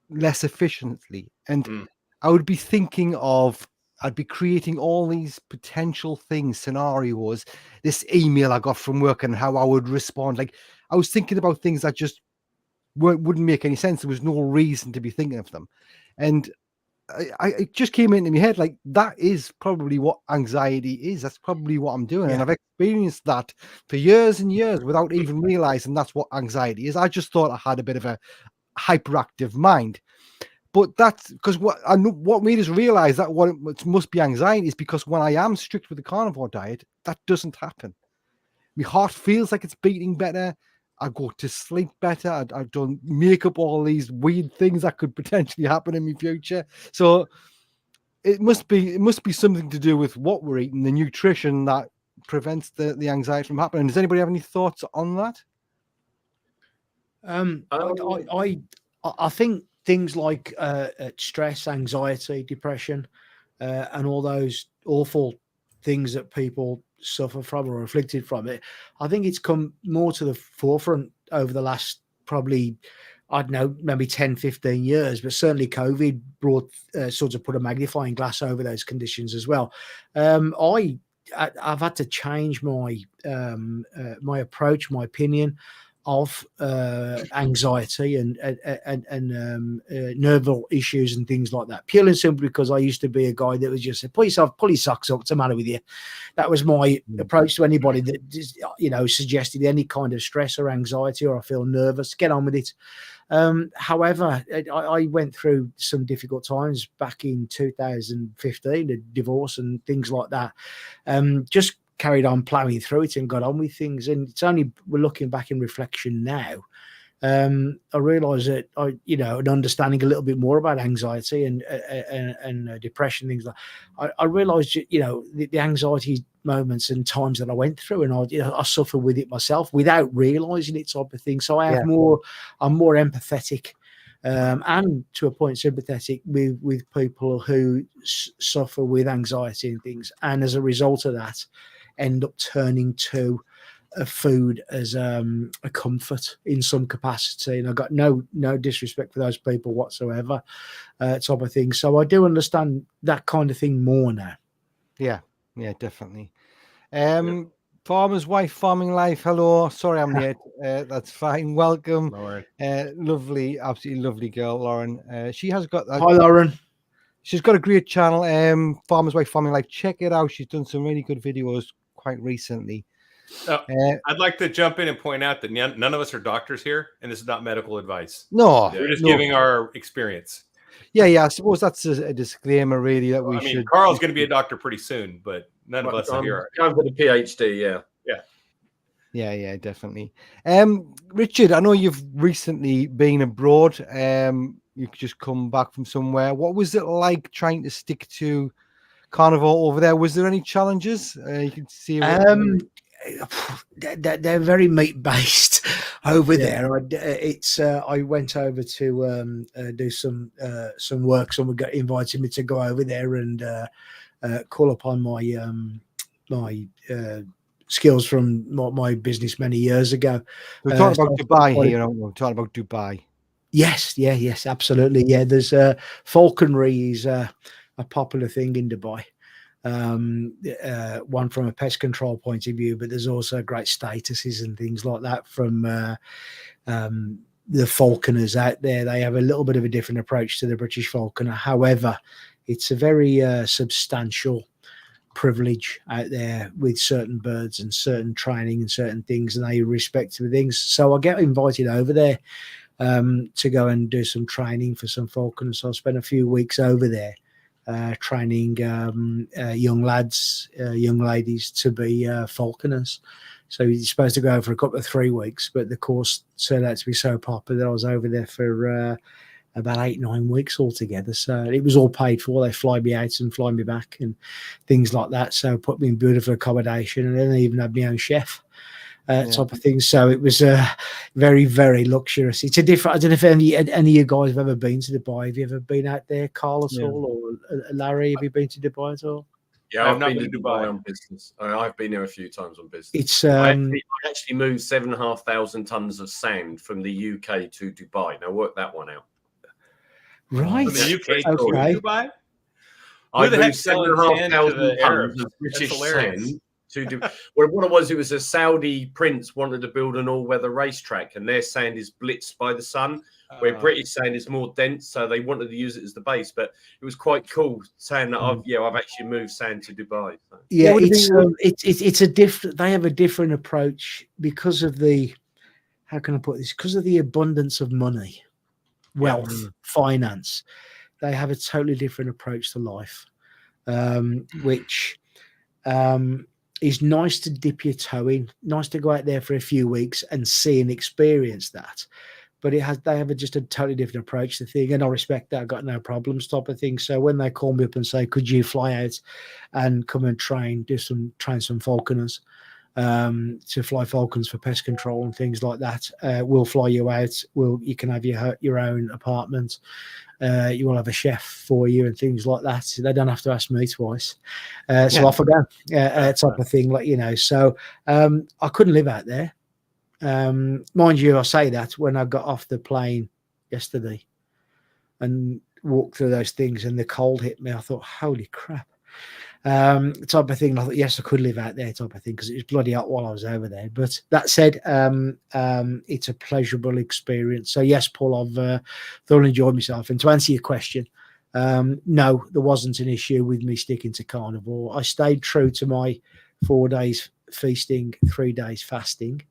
less efficiently. And I would be thinking I'd be creating all these potential things, scenarios, this email I got from work and how I would respond. Like I was thinking about things that just wouldn't make any sense. There was no reason to be thinking of them. And it just came into my head, like that is probably what anxiety is. That's probably what I'm doing. And I've experienced that for years and years without even realizing that's what anxiety is. I just thought I had a bit of a hyperactive mind. But that's because what made us realize that what it must be anxiety is because when I am strict with the carnivore diet, that doesn't happen. My heart feels like it's beating better. I go to sleep better. I don't make up all these weird things that could potentially happen in my future. So it must be something to do with what we're eating, the nutrition that prevents the anxiety from happening. Does anybody have any thoughts on that? I think things like stress, anxiety, depression, and all those awful things that people suffer from or afflicted from it. I think it's come more to the forefront over the last probably, I don't know, maybe 10, 15 years, but certainly COVID brought sort of put a magnifying glass over those conditions as well. I've had to change my my approach, my opinion of anxiety and nerval issues and things like that, purely and simply because I used to be a guy that was just say, pull your socks up, what's the matter with you? That was my approach to anybody that suggested any kind of stress or anxiety or I feel nervous, get on with it. However, I went through some difficult times back in 2015, a divorce and things like that. Just carried on plowing through it and got on with things. And it's only we're looking back in reflection now. I realise that and understanding a little bit more about anxiety and depression, things like I realised the anxiety moments and times that I went through, and I suffer with it myself without realising it, type of thing. So I'm more empathetic. And to a point sympathetic with people who suffer with anxiety and things, and as a result of that end up turning to food as a comfort in some capacity. And I've got no disrespect for those people whatsoever, type of thing. So I do understand that kind of thing more now. Yeah, definitely. Farmer's wife, farming life. Hello, sorry I'm late. That's fine. Welcome, Lauren. Lovely, absolutely lovely girl, Lauren. She has got that. Hi, Lauren. She's got a great channel, Farmer's Wife Farming Life. Check it out. She's done some really good videos quite recently. I'd like to jump in and point out that none of us are doctors here, and this is not medical advice. No, we're just giving our experience. Yeah. I suppose that's a disclaimer, really, that we should. Carl's going to be a doctor pretty soon, but none of us are here. I've got a PhD, Yeah, definitely. Richard, I know you've recently been abroad. You just come back from somewhere. What was it like trying to stick to carnivore over there? Was there any challenges? You can see. They're very meat based over there. I went over to do some work. Someone invited me to go over there and call upon my skills from my business many years ago. We're talking about Dubai here, aren't we? We're talking about Dubai. Yes, absolutely. Yeah, there's falconry is a popular thing in Dubai. One from a pest control point of view, but there's also great statuses and things like that from the falconers out there. They have a little bit of a different approach to the British falconer. However, it's a very substantial privilege out there with certain birds and certain training and certain things, and they respect the things. So I get invited over there to go and do some training for some falconers. So I spent a few weeks over there training young lads, young ladies to be falconers. So you're supposed to go for a couple of 3 weeks, but the course turned out to be so popular that I was over there for about 8-9 weeks altogether. So it was all paid for. They fly me out and fly me back and things like that. So put me in beautiful accommodation, and then they even had my own chef. Type of thing. So it was very, very luxurious. It's a different. I don't know if any of you guys have ever been to Dubai. Have you ever been out there, Carl, at all, or Larry? Have you been to Dubai at all? Yeah, I've been to Dubai on business. I've been there a few times on business. It's I actually moved 7,500 tons of sand from the UK to Dubai. Now work that one out. Right. From the UK Okay. to Dubai. I Who the heck moved selling sand to 7,500 the tons Arabs? of British That's hilarious. sand. Well, what it was a Saudi prince wanted to build an all-weather racetrack, and their sand is blitzed by the sun, where British sand is more dense, so they wanted to use it as the base. But it was quite cool saying that I've actually moved sand to Dubai. So. Yeah, it's a different. They have a different approach because of the. How can I put this? Because of the abundance of money, wealth, finance, they have a totally different approach to life, which. Is nice to dip your toe in, nice to go out there for a few weeks and see and experience that. But they have just a totally different approach to things, and I respect that. I've got no problems, type of thing. So when they call me up and say, "Could you fly out and come and train some falconers?" to fly falcons for pest control and things like that. We'll fly you out. You can have your own apartment. You will have a chef for you and things like that. So they don't have to ask me twice. So off I go, type of thing, like, you know. So I couldn't live out there. Mind you, I say that when I got off the plane yesterday and walked through those things and the cold hit me, I thought, holy crap. Type of thing. I thought, yes, I could live out there, type of thing, because it was bloody hot while I was over there. But that said, it's a pleasurable experience. So yes, Paul, I've thoroughly enjoyed myself. And to answer your question, no, there wasn't an issue with me sticking to carnivore. I stayed true to my 4 days feasting, 3 days fasting.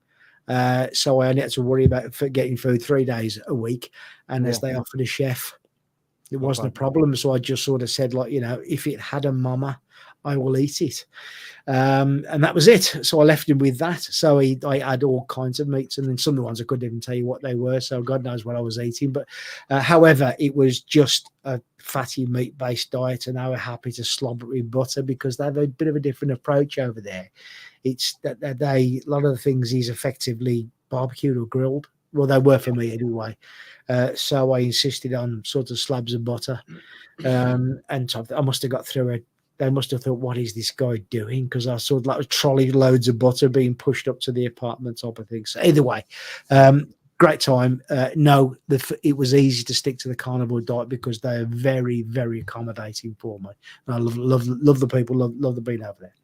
So I only had to worry about getting food 3 days a week. And as they offered a chef, it wasn't a problem. So I just sort of said, like, you know, if it had a mama, I will eat it. And that was it. So I left him with that. So I had all kinds of meats, and then some of the ones I couldn't even tell you what they were. So God knows what I was eating. But however, it was just a fatty meat-based diet, and they were happy to slobber it with butter because they have a bit of a different approach over there. It's that a lot of the things is effectively barbecued or grilled. Well, they were for me anyway. So I insisted on sort of slabs of butter. And I must have got through it. They must have thought, what is this guy doing? Because I saw like a trolley loads of butter being pushed up to the apartment type of thing. So either way, great time. No, it was easy to stick to the carnivore diet because they are very, very accommodating for me. And I love the people, love the being over there.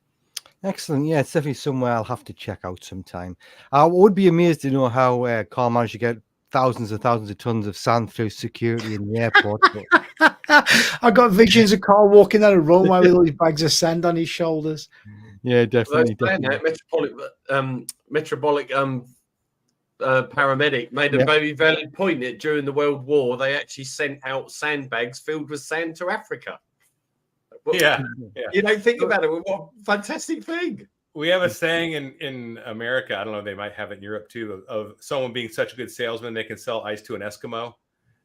Excellent. Yeah, it's definitely somewhere I'll have to check out sometime. I would be amazed to know how Carl managed to get thousands and thousands of tons of sand through security in the airport. I got visions of Carl walking down a runway with all these bags of sand on his shoulders. Yeah, definitely. Metabolic paramedic made a very valid point that during the World War they actually sent out sandbags filled with sand to Africa. Yeah. You don't think about it. What a fantastic thing. We have a saying in America, I don't know, they might have it in Europe too, of someone being such a good salesman, they can sell ice to an Eskimo.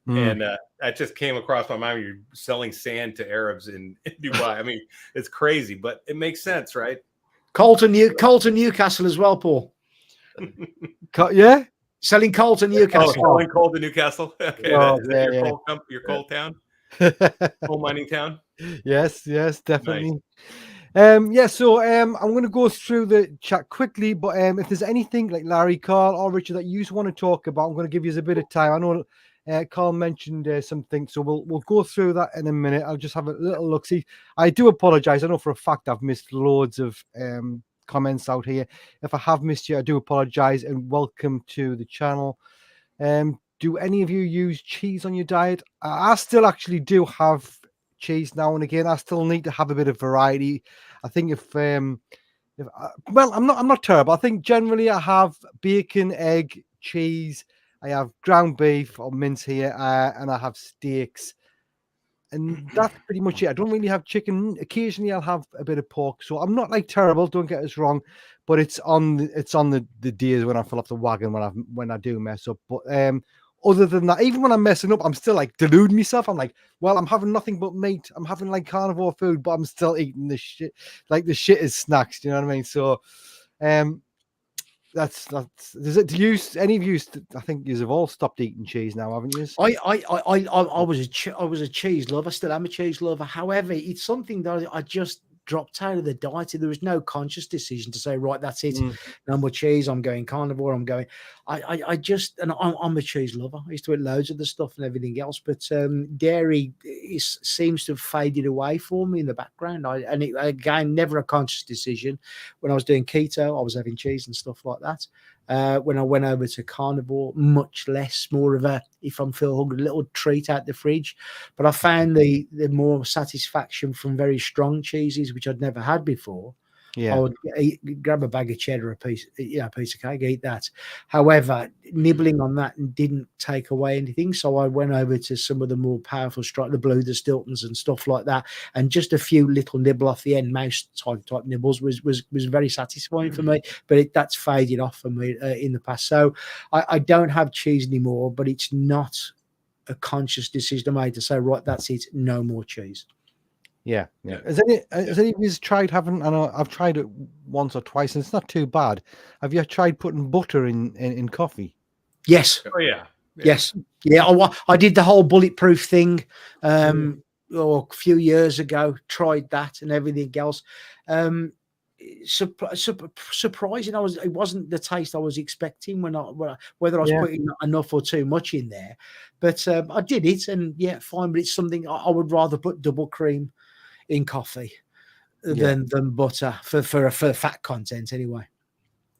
And that just came across my mind. You're selling sand to Arabs in Dubai. I mean, it's crazy, but it makes sense, right? Colton, Newcastle as well, Paul. Yeah? Selling coal to Newcastle. Oh, selling coal to Newcastle. Okay, your coal town? Coal mining town? Yes, definitely. Nice. So I'm going to go through the chat quickly, but if there's anything like Larry, Carl, or Richard that you want to talk about, I'm going to give you a bit of time. I know Carl mentioned something, so we'll go through that in a minute. I'll just have a little look. See, I do apologize. I know for a fact I've missed loads of comments out here. If I have missed you, I do apologize, and welcome to the channel. Do any of you use cheese on your diet? I still actually do have cheese now and again. I still need to have a bit of variety. I think I'm not terrible. I think generally I have bacon, egg, cheese. I have ground beef or mince here, and I have steaks, and that's pretty much it. I don't really have chicken. Occasionally I'll have a bit of pork, so I'm not like terrible. Don't get us wrong, but it's on the days when I fill up the wagon when I do mess up. But other than that, even when I'm messing up, I'm still like deluding myself. I'm like, well, I'm having nothing but meat. I'm having like carnivore food, but I'm still eating the shit. Like the shit is snacks. Do you know what I mean? So, that's. Does it? Do you? Any of you? I think you've all stopped eating cheese now, haven't you? I was a cheese lover. I still am a cheese lover. However, it's something that I just dropped out of the diet. There was no conscious decision to say, right, that's it. No more cheese. I'm going carnivore. I'm a cheese lover. I used to eat loads of the stuff and everything else, but dairy seems to have faded away for me in the background. Again, never a conscious decision. When I was doing keto, I was having cheese and stuff like that. When I went over to carnivore, much less, more of a, if I'm feeling hungry, a little treat out the fridge. But I found the more satisfaction from very strong cheeses, which I'd never had before. Yeah, I would grab a bag of cheddar, a piece of cake, eat that. However, nibbling on that didn't take away anything. So I went over to some of the more powerful the Blue, the Stiltons and stuff like that. And just a few little nibble off the end, mouse type nibbles was very satisfying for me. But that's faded off for me in the past. So I don't have cheese anymore, but it's not a conscious decision I made to say, right, that's it, no more cheese. Yeah. Has any of you tried having? I know I've tried it once or twice, and it's not too bad. Have you tried putting butter in coffee? Yes. Oh yeah. Yes. Yeah. I did the whole bulletproof thing a few years ago. Tried that and everything else. Surprising. It wasn't the taste I was expecting whether I was putting enough or too much in there, but I did it, and fine. But it's something I would rather put double cream in coffee than butter for fat content anyway.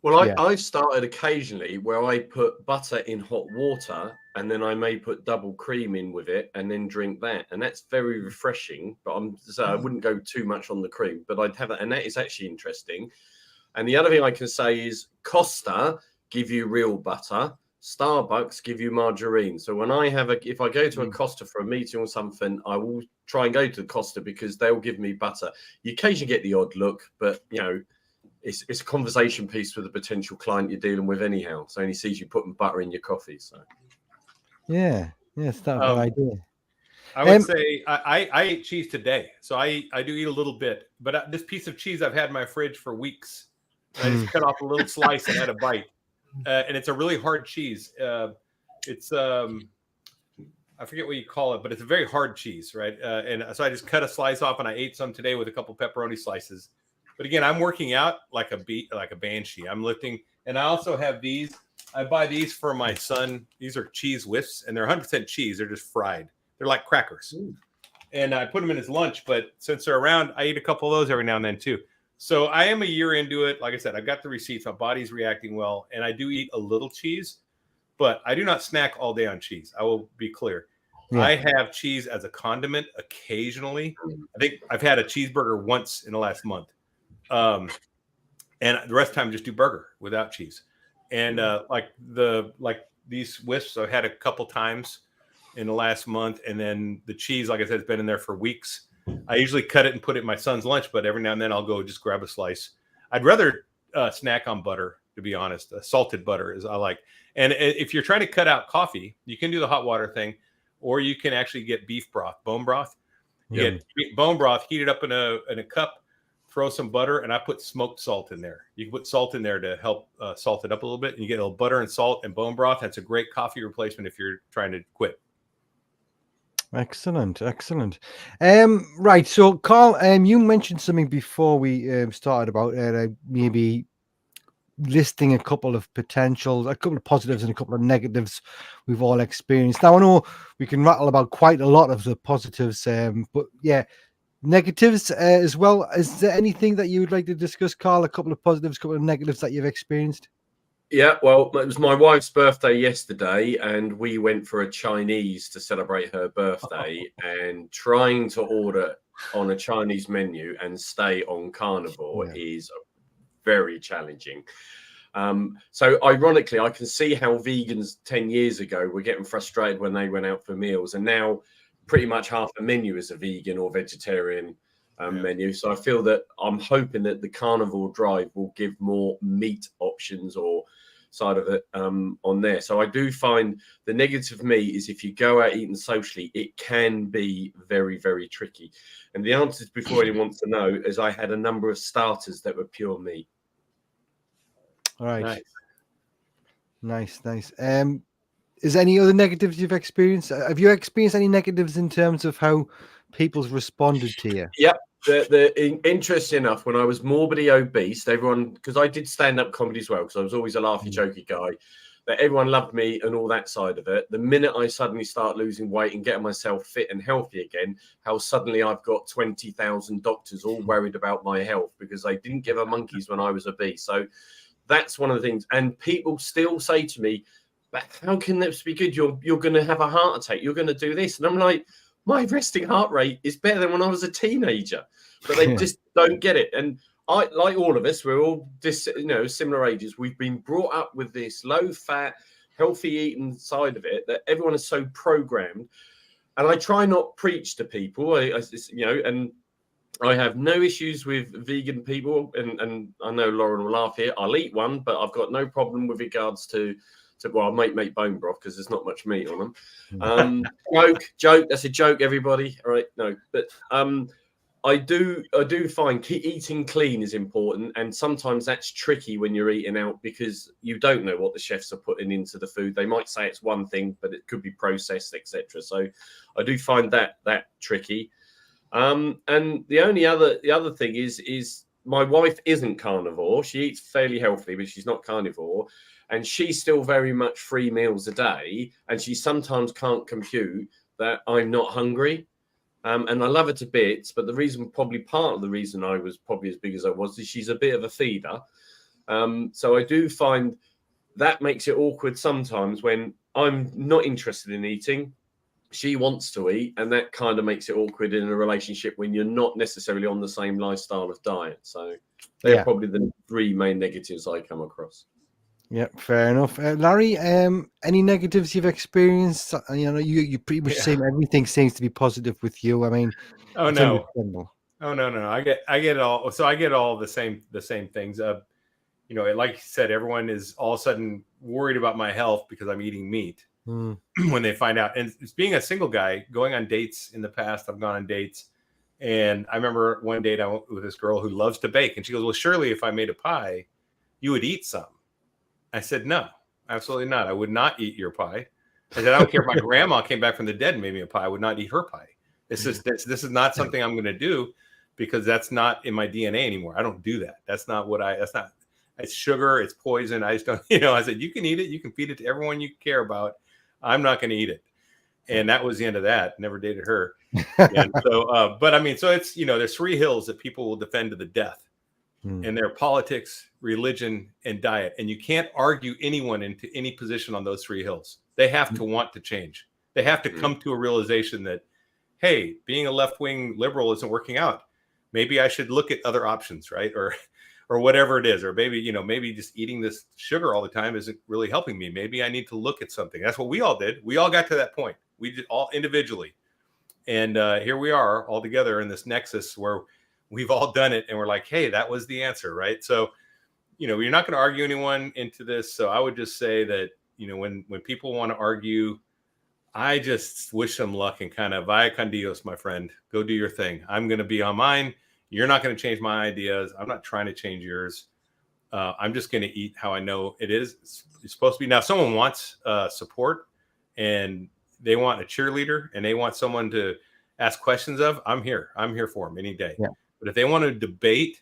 Well, I've started occasionally where I put butter in hot water and then I may put double cream in with it and then drink that. And that's very refreshing, but I wouldn't go too much on the cream, but I'd have that. And that is actually interesting. And the other thing I can say is Costa give you real butter. Starbucks give you margarine. So when if I go to a Costa for a meeting or something, I will try and go to the Costa because they'll give me butter. You occasionally get the odd look, but it's a conversation piece with a potential client you're dealing with anyhow. So he sees you putting butter in your coffee. So it's not a bad idea. I would say I ate cheese today, so I do eat a little bit. But this piece of cheese I've had in my fridge for weeks. I just cut off a little slice and had a bite, and it's a really hard cheese. It's I forget what you call it, but it's a very hard cheese, right? And so I just cut a slice off, and I ate some today with a couple pepperoni slices. But again, I'm working out like a banshee. I'm lifting, and I also have these. I buy these for my son. These are cheese whiffs, and they're 100% cheese. They're just fried. They're like crackers. Ooh. And I put them in his lunch. But since they're around, I eat a couple of those every now and then too. So I am a year into it. Like I said, I've got the receipts. My body's reacting well, and I do eat a little cheese, but I do not snack all day on cheese. I will be clear. Yeah. I have cheese as a condiment occasionally. I think I've had a cheeseburger once in the last month. And the rest of the time just do burger without cheese. And like these whiffs I've had a couple times in the last month, and then the cheese, like I said, has been in there for weeks. I usually cut it and put it in my son's lunch, but every now and then I'll go just grab a slice. I'd rather snack on butter, to be honest. Salted butter is I like. And if you're trying to cut out coffee, you can do the hot water thing, or you can actually get beef broth, bone broth. You get bone broth, heat it up in a cup, throw some butter, and I put smoked salt in there. You can put salt in there to help salt it up a little bit, and you get a little butter and salt and bone broth. That's a great coffee replacement if you're trying to quit. Excellent. Right. So, Carl, you mentioned something before we started about maybe listing a couple of positives and a couple of negatives we've all experienced. Now, I know we can rattle about quite a lot of the positives, but negatives as well. Is there anything that you would like to discuss, Carl? A couple of positives, a couple of negatives that you've experienced? Yeah, well, it was my wife's birthday yesterday, and we went for a Chinese to celebrate her birthday. And trying to order on a Chinese menu and stay on carnivore is very challenging. So ironically, I can see how vegans 10 years ago were getting frustrated when they went out for meals, and now pretty much half the menu is a vegan or vegetarian menu. So I feel that I'm hoping that the carnivore drive will give more meat options or side of it on there. So I do find the negative for me is if you go out eating socially, it can be very, very tricky. And the answer before anyone wants to know is I had a number of starters that were pure meat. All right. Nice. Is there any other negatives you've experienced? Have you experienced any negatives in terms of how people's responded to you? Yep. Interesting enough, when I was morbidly obese, everyone, because I did stand-up comedy as well, because I was always a laughy, jokey guy, that everyone loved me and all that side of it. The minute I suddenly start losing weight and getting myself fit and healthy again, how suddenly I've got 20,000 doctors all worried about my health because they didn't give a monkeys when I was obese. So that's one of the things. And people still say to me, but how can this be good? You're going to have a heart attack. You're going to do this. And I'm like, my resting heart rate is better than when I was a teenager, but they just don't get it. And I, like all of us, we're all similar ages. We've been brought up with this low fat, healthy eating side of it that everyone is so programmed. And I try not preach to people, and I have no issues with vegan people. And I know Lauren will laugh here. I'll eat one, but I've got no problem with regards to well, I might make bone broth because there's not much meat on them. Joke. That's a joke, everybody. All right, no, but I do find eating clean is important, and sometimes that's tricky when you're eating out because you don't know what the chefs are putting into the food. They might say it's one thing, but it could be processed, etc. So I do find that tricky. And the other thing is my wife isn't carnivore. She eats fairly healthy, but she's not carnivore, and she's still very much 3 meals a day, and she sometimes can't compute that I'm not hungry. And I love her to bits, but part of the reason I was probably as big as I was is she's a bit of a feeder. So I do find that makes it awkward sometimes when I'm not interested in eating. She wants to eat, and that kind of makes it awkward in a relationship when you're not necessarily on the same lifestyle of diet. So they're probably the 3 main negatives I come across. Yeah, fair enough. Larry, any negatives you've experienced? You pretty much saying everything seems to be positive with you. I mean, oh no, I get it all. So I get all the same things. Like you said, everyone is all of a sudden worried about my health because I'm eating meat when they find out. And it's being a single guy, going on dates in the past. I've gone on dates, and I remember one date I went with this girl who loves to bake, and she goes, "Well, surely if I made a pie, you would eat some." I said, "No, absolutely not. I would not eat your pie." I said, "I don't care if my grandma came back from the dead and made me a pie. I would not eat her pie. This is not something I'm going to do because that's not in my DNA anymore. I don't do that. That's not. It's sugar. It's poison. I just don't, I said, you can eat it. You can feed it to everyone you care about. I'm not going to eat it." And that was the end of that. Never dated her. And so, but I mean, so it's, there's 3 hills that people will defend to the death. And they're politics, religion, and diet. And you can't argue anyone into any position on those 3 hills. They have to want to change. They have to come to a realization that, hey, being a left-wing liberal isn't working out. Maybe I should look at other options, right? Or whatever it is. Or maybe just eating this sugar all the time isn't really helping me. Maybe I need to look at something. That's what we all did. We all got to that point. We did all individually. And here we are all together in this nexus where we've all done it, and we're like, hey, that was the answer, right? So, you're not going to argue anyone into this. So I would just say that, when people want to argue, I just wish them luck and kind of vaya con Dios, my friend. Go do your thing. I'm going to be on mine. You're not going to change my ideas. I'm not trying to change yours. I'm just going to eat how I know it's supposed to be. Now, if someone wants support and they want a cheerleader and they want someone to ask questions of, I'm here. I'm here for them any day. Yeah. But if they want to debate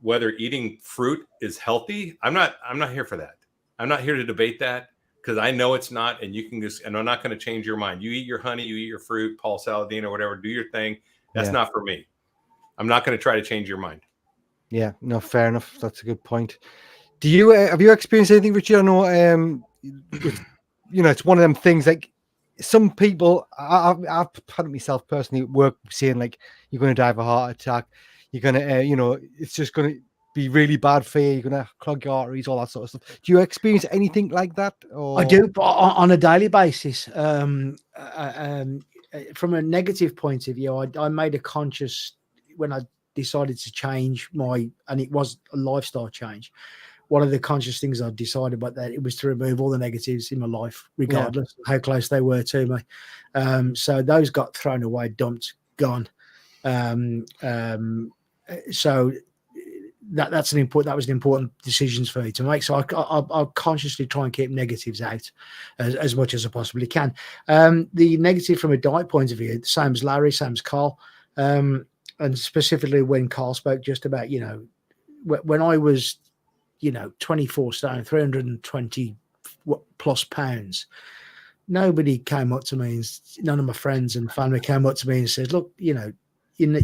whether eating fruit is healthy, I'm not here for that. I'm not here to debate that because I know it's not, and and I'm not going to change your mind. You eat your honey, you eat your fruit, Paul Saladino or whatever, do your thing. That's not for me. I'm not going to try to change your mind. Yeah, no, fair enough. That's a good point. Do you have you experienced anything, Richard? I know, it's one of them things like some people. I've had it myself personally at work, saying like, you're going to die of a heart attack. You're going to, it's just going to be really bad for you. You're going to clog your arteries, all that sort of stuff. Do you experience anything like that? Or? I do, but on a daily basis. From a negative point of view, I made a conscious, when I decided to change and it was a lifestyle change. One of the conscious things I decided about that, it was to remove all the negatives in my life, regardless of how close they were to me. So those got thrown away, dumped, gone. So that was an important decisions for me to make. So I'll consciously try and keep negatives out as much as I possibly can. The negative from a diet point of view, same as Larry, same as Carl, and specifically when Carl spoke just about, when I was, 24 stone, 320 plus pounds, nobody came up to me, and none of my friends and family came up to me and said, look,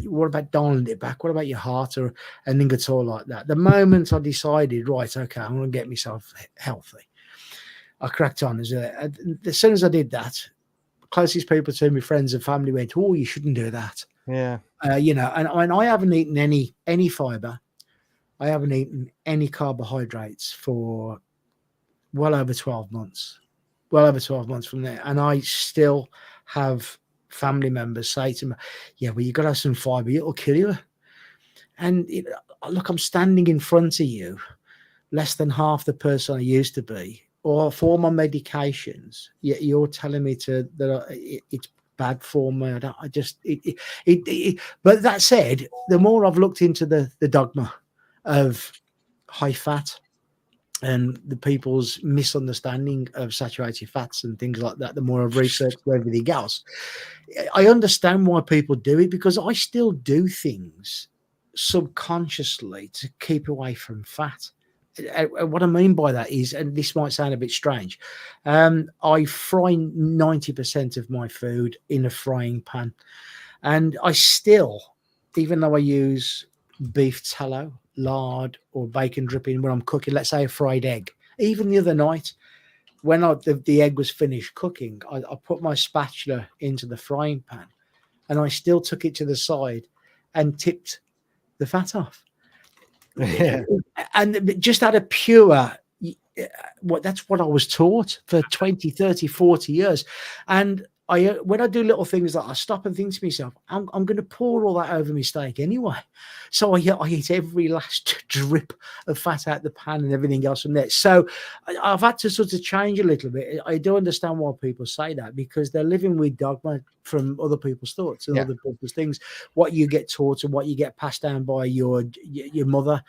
what about dialing it back? What about your heart or anything at all like that? The moment I decided, right, okay, I'm going to get myself healthy, I cracked on. As soon as I did that, closest people to me, friends and family, went, oh, you shouldn't do that. Yeah. And I haven't eaten any fiber. I haven't eaten any carbohydrates for well over 12 months from there. And I still have family members say to me, yeah, well, you got to have some fiber, it'll kill you. And look, I'm standing in front of you, less than half the person I used to be, or for my medications, yet you're telling me it's bad for me. But that said, the more I've looked into the dogma of high fat and the people's misunderstanding of saturated fats and things like that, the more I've researched everything else, I understand why people do it, because I still do things subconsciously to keep away from fat. What I mean by that is, and this might sound a bit strange, I fry 90% of my food in a frying pan, and I still, even though I use beef tallow, lard, or bacon dripping when I'm cooking, let's say a fried egg, even the other night when the egg was finished cooking, I put my spatula into the frying pan, and I still took it to the side and tipped the fat off. Yeah. And just out of pure, that's what I was taught for 20, 30, 40 years. And when I do little things like I stop and think to myself, I'm going to pour all that over my steak anyway. So I eat every last drip of fat out the pan and everything else from there. So I've had to sort of change a little bit. I do understand why people say that, because they're living with dogma from other people's thoughts and other people's things. What you get taught and what you get passed down by your mother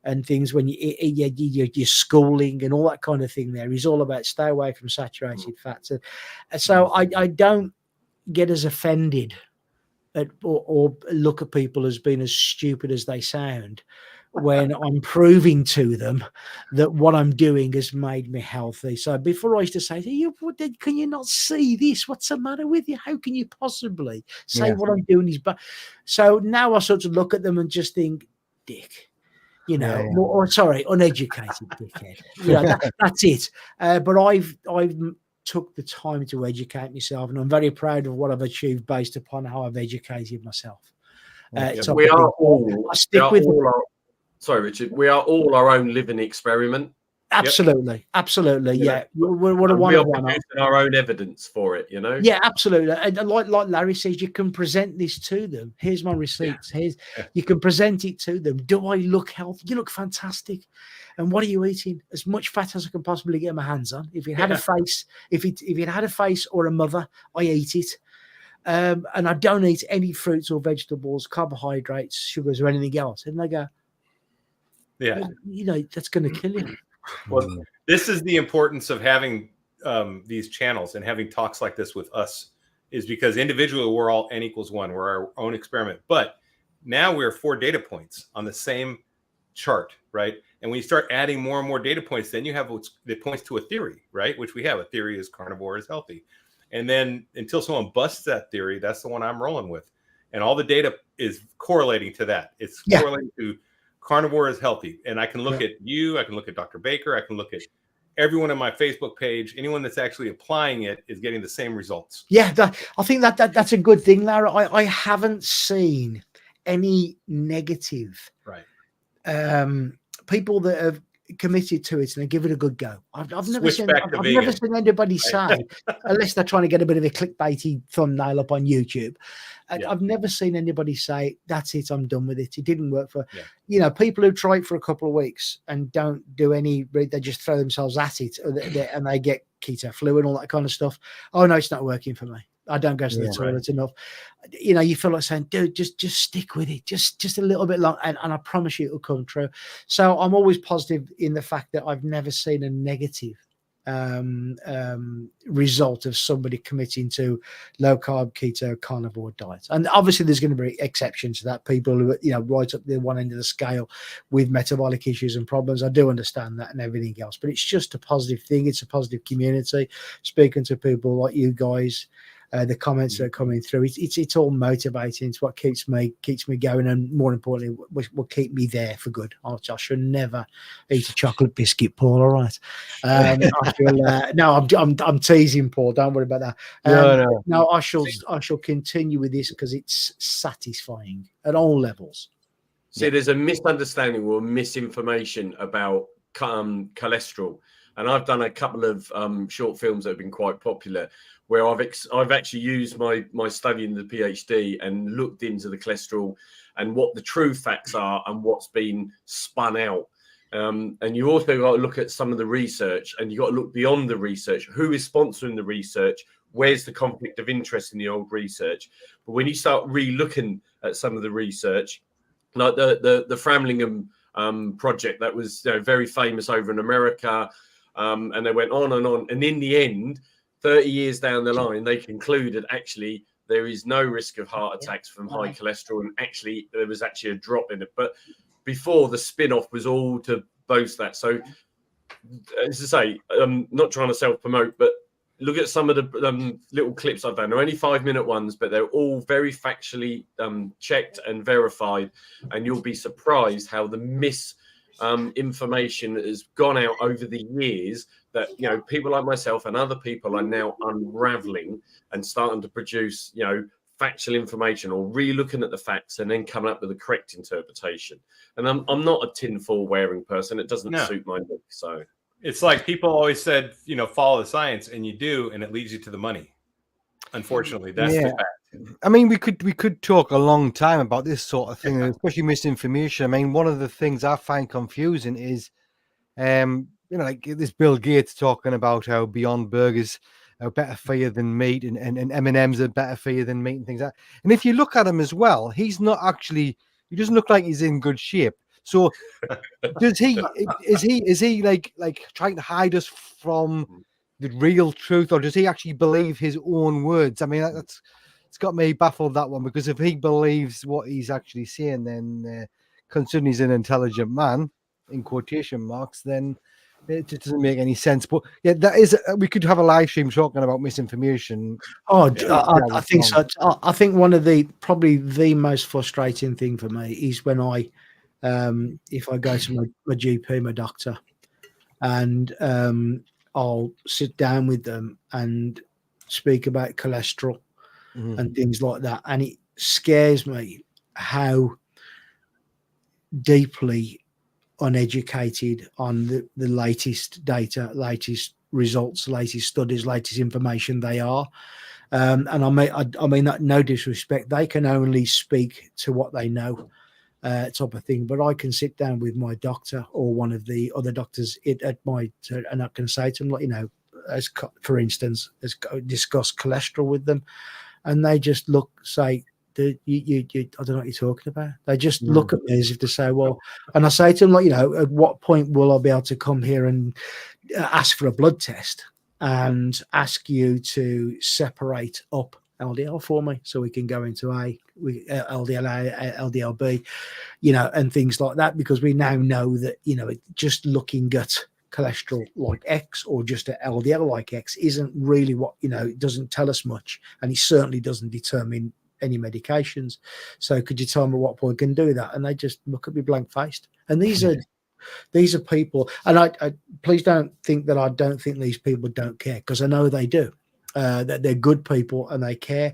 and things when you're schooling and all that kind of thing there is all about stay away from saturated fats. And so I don't get as offended or look at people as being as stupid as they sound when I'm proving to them that what I'm doing has made me healthy. So before I used to say, can you not see this? What's the matter with you? How can you possibly say what I'm doing is bad? So now I sort of look at them and just think, dick. Or sorry, uneducated dickhead. That's it. But I've took the time to educate myself, and I'm very proud of what I've achieved based upon how I've educated myself. Sorry, Richard. We are all our own living experiment. Absolutely, absolutely, yeah. We are producing our own evidence for it, Yeah, absolutely. And like Larry says, you can present this to them. Here's my receipts. You can present it to them. Do I look healthy? You look fantastic. And what are you eating? As much fat as I can possibly get my hands on. If it had a face, if it had a face or a mother, I eat it. And I don't eat any fruits or vegetables, carbohydrates, sugars, or anything else. And they go, that's going to kill you. Well, this is the importance of having these channels and having talks like this with us, is because individually we're all N equals 1. We're our own experiment. But now we're 4 data points on the same chart, right? And when you start adding more and more data points, then you have that points to a theory, right? Which we have. A theory is carnivore is healthy. And then until someone busts that theory, that's the one I'm rolling with. And all the data is correlating to that. It's correlating to carnivore is healthy. And I can look at you, I can look at Dr. Baker, I can look at everyone on my Facebook page. Anyone that's actually applying it is getting the same results. Yeah, I think that's a good thing, Lara. I haven't seen any negative people that have committed to it and they give it a good go. I've never seen anybody say, unless they're trying to get a bit of a clickbaity thumbnail up on YouTube. I've never seen anybody say, that's it, I'm done with it. It didn't work for, people who try it for a couple of weeks and don't do any, they just throw themselves at it and they get keto flu and all that kind of stuff. Oh no, it's not working for me. I don't go to the toilet enough. You feel like saying, dude, just stick with it, just a little bit long, and I promise you it'll come true. So I'm always positive in the fact that I've never seen a negative result of somebody committing to low carb keto carnivore diet. And obviously there's going to be exceptions to that, people who right up the one end of the scale with metabolic issues and problems. I do understand that and everything else, but it's just a positive thing. It's a positive community. Speaking to people like you guys, the comments that are coming through, it's all motivating. It's what keeps me going, and more importantly, will keep me there for good. I should never eat a chocolate biscuit, Paul. All right. I'm teasing, Paul. Don't worry about that. No, I shall continue with this because it's satisfying at all levels. See, there's a misunderstanding or misinformation about cholesterol, and I've done a couple of short films that have been quite popular, where I've actually used my study in the PhD and looked into the cholesterol and what the true facts are and what's been spun out. And you also got to look at some of the research, and you got to look beyond the research. Who is sponsoring the research? where's the conflict of interest in the old research? But when you start re-looking at some of the research, like the Framlingham project that was very famous over in America, and they went on, and in the end, 30 years down the line, they concluded actually there is no risk of heart attacks from high cholesterol, and actually there was actually a drop in it. But before, the spin-off was all to boast that. So, as I say, I'm not trying to self-promote, but look at some of the little clips I've done. They're only 5-minute ones, but they're all very factually checked and verified. And you'll be surprised how the misinformation has gone out over the years that, people like myself and other people are now unraveling and starting to produce, factual information or re-looking at the facts and then coming up with the correct interpretation. And I'm not a tinfoil wearing person. It doesn't suit my look. So it's like people always said, follow the science, and you do, and it leads you to the money. Unfortunately, that's the fact. I mean, we could talk a long time about this sort of thing, especially misinformation. I mean, one of the things I find confusing is, like this Bill Gates talking about how Beyond Burgers are better for you than meat, and M&Ms are better for you than meat, and things like that. And if you look at him as well, he's not actually. He doesn't look like he's in good shape. So, is he like trying to hide us from the real truth, or does he actually believe his own words? I mean, it's got me baffled, that one, because if he believes what he's actually saying, then considering he's an intelligent man, in quotation marks, then it just doesn't make any sense. But yeah, that is, we could have a live stream talking about misinformation. I think so. I think one of probably the most frustrating thing for me is when if I go to my GP, my doctor, and I'll sit down with them and speak about cholesterol and things like that. And it scares me how deeply uneducated on the latest data, latest results, latest studies, latest information they are. And I mean that no disrespect. They can only speak to what they know. Type of thing, but I can sit down with my doctor or one of the other doctors and I can say to them, as for instance, discuss cholesterol with them, and they just say, I don't know what you're talking about. They just look at me as if to say, well, and I say to them, at what point will I be able to come here and ask for a blood test and ask you to separate up LDL for me so we can go into LDL, LDLB, and things like that, because we now know that, just looking at cholesterol like X or just at LDL like X isn't really what, it doesn't tell us much, and it certainly doesn't determine any medications. So could you tell me what point can do that? And they just look at me blank faced. And these are people, and I please don't think that I don't think these people don't care, because I know they do. That they're good people and they care,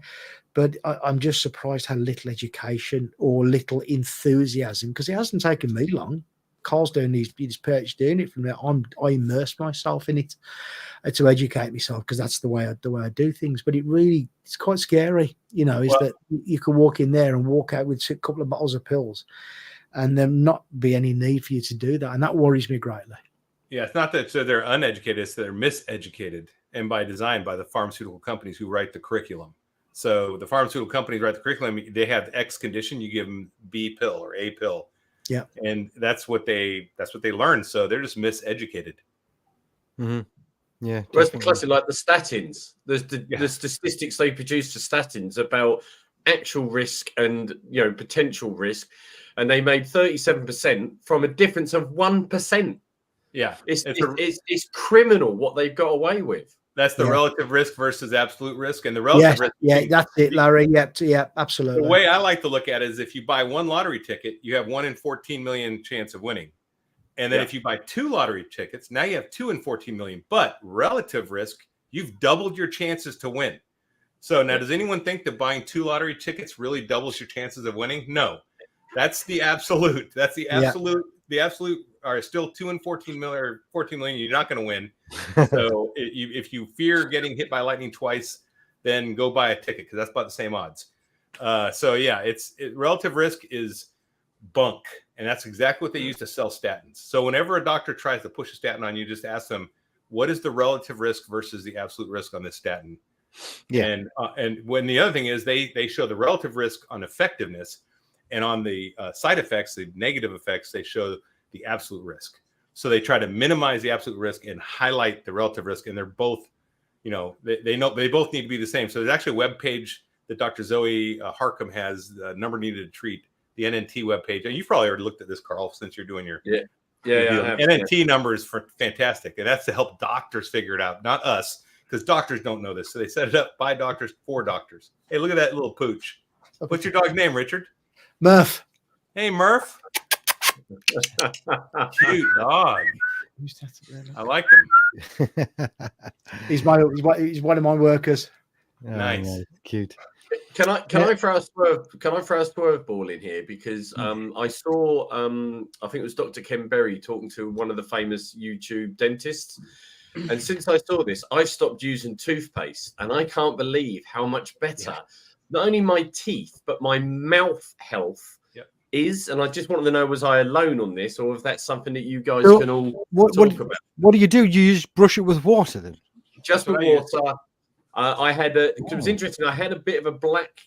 but I'm just surprised how little education or little enthusiasm, because it hasn't taken me long. Carl's doing his PhD in it from there. I immerse myself in it to educate myself, because that's the way I do things. But it's quite scary, that you can walk in there and walk out with a couple of bottles of pills and there not be any need for you to do that, and that worries me greatly. Yeah, it's not that they're uneducated, it's that they're miseducated, and by design by the pharmaceutical companies who write the curriculum. So the pharmaceutical companies write the curriculum. They have X condition, you give them B pill or A pill. Yeah, and that's what they learn. So they're just miseducated. Mm-hmm. Yeah, whereas the classic, like the statins, the statistics they produce for statins about actual risk and potential risk, and they made 37% from a difference of 1%. Yeah, it's criminal what they've got away with. That's the relative risk versus absolute risk, and the relative risk. Yeah, that's it, Larry. Yeah, absolutely. The way I like to look at it is, if you buy one lottery ticket, you have 1 in 14 million chance of winning. And then if you buy 2 lottery tickets, now you have 2 in 14 million. But relative risk, you've doubled your chances to win. So now, does anyone think that buying 2 lottery tickets really doubles your chances of winning? No, that's the absolute. That's the absolute. The absolute are still 2 in 14 million or 14 million. You're not going to win. So if you fear getting hit by lightning twice, then go buy a ticket, because that's about the same odds. Relative risk is bunk, and that's exactly what they use to sell statins. So whenever a doctor tries to push a statin on you, just ask them, what is the relative risk versus the absolute risk on this statin? Yeah. And when the other thing is they show the relative risk on effectiveness, and on the side effects, the negative effects, they show the absolute risk. So they try to minimize the absolute risk and highlight the relative risk. And they're both, they know they both need to be the same. So there's actually a web page that Dr. Zoe Harcum has, the number needed to treat, the NNT webpage. And you've probably already looked at this, Carl, since you're doing your NNT numbers for fantastic. And that's to help doctors figure it out, not us, because doctors don't know this. So they set it up by doctors for doctors. Hey, look at that little pooch. What's your dog's name, Richard? Murph. Hey, Murph. Cute dog. I like him. He's one of my workers. Nice. Yeah, cute. Can I throw a swerve ball in here, because I saw I think it was Dr. Ken Berry talking to one of the famous YouTube dentists, and since I saw this, I've stopped using toothpaste, and I can't believe how much better not only my teeth but my mouth health is. And I just wanted to know, was I alone on this, or if that's something that you guys can all talk about? What do? You just brush it with water then? Just with water. I had it was interesting. I had a bit of a black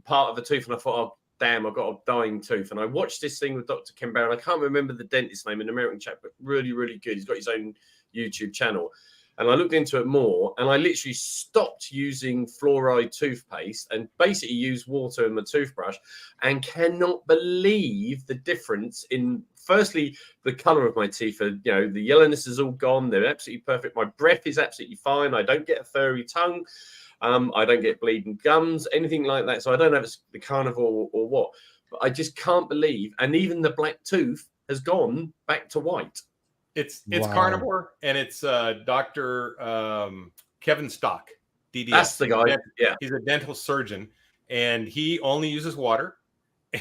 part of the tooth, and I thought, oh damn, I've got a dying tooth. And I watched this thing with Dr. Kim Barron. I can't remember the dentist's name, an American chap, but really, really good. He's got his own YouTube channel. And I looked into it more, and I literally stopped using fluoride toothpaste and basically used water in my toothbrush, and cannot believe the difference in, firstly, the color of my teeth. The yellowness is all gone. They're absolutely perfect. My breath is absolutely fine. I don't get a furry tongue. I don't get bleeding gums, anything like that. So I don't know if it's the carnivore or what, but I just can't believe. And even the black tooth has gone back to white. It's carnivore, and it's Dr. Kevin Stock, DDS. That's the guy. Yeah, he's a dental surgeon, and he only uses water,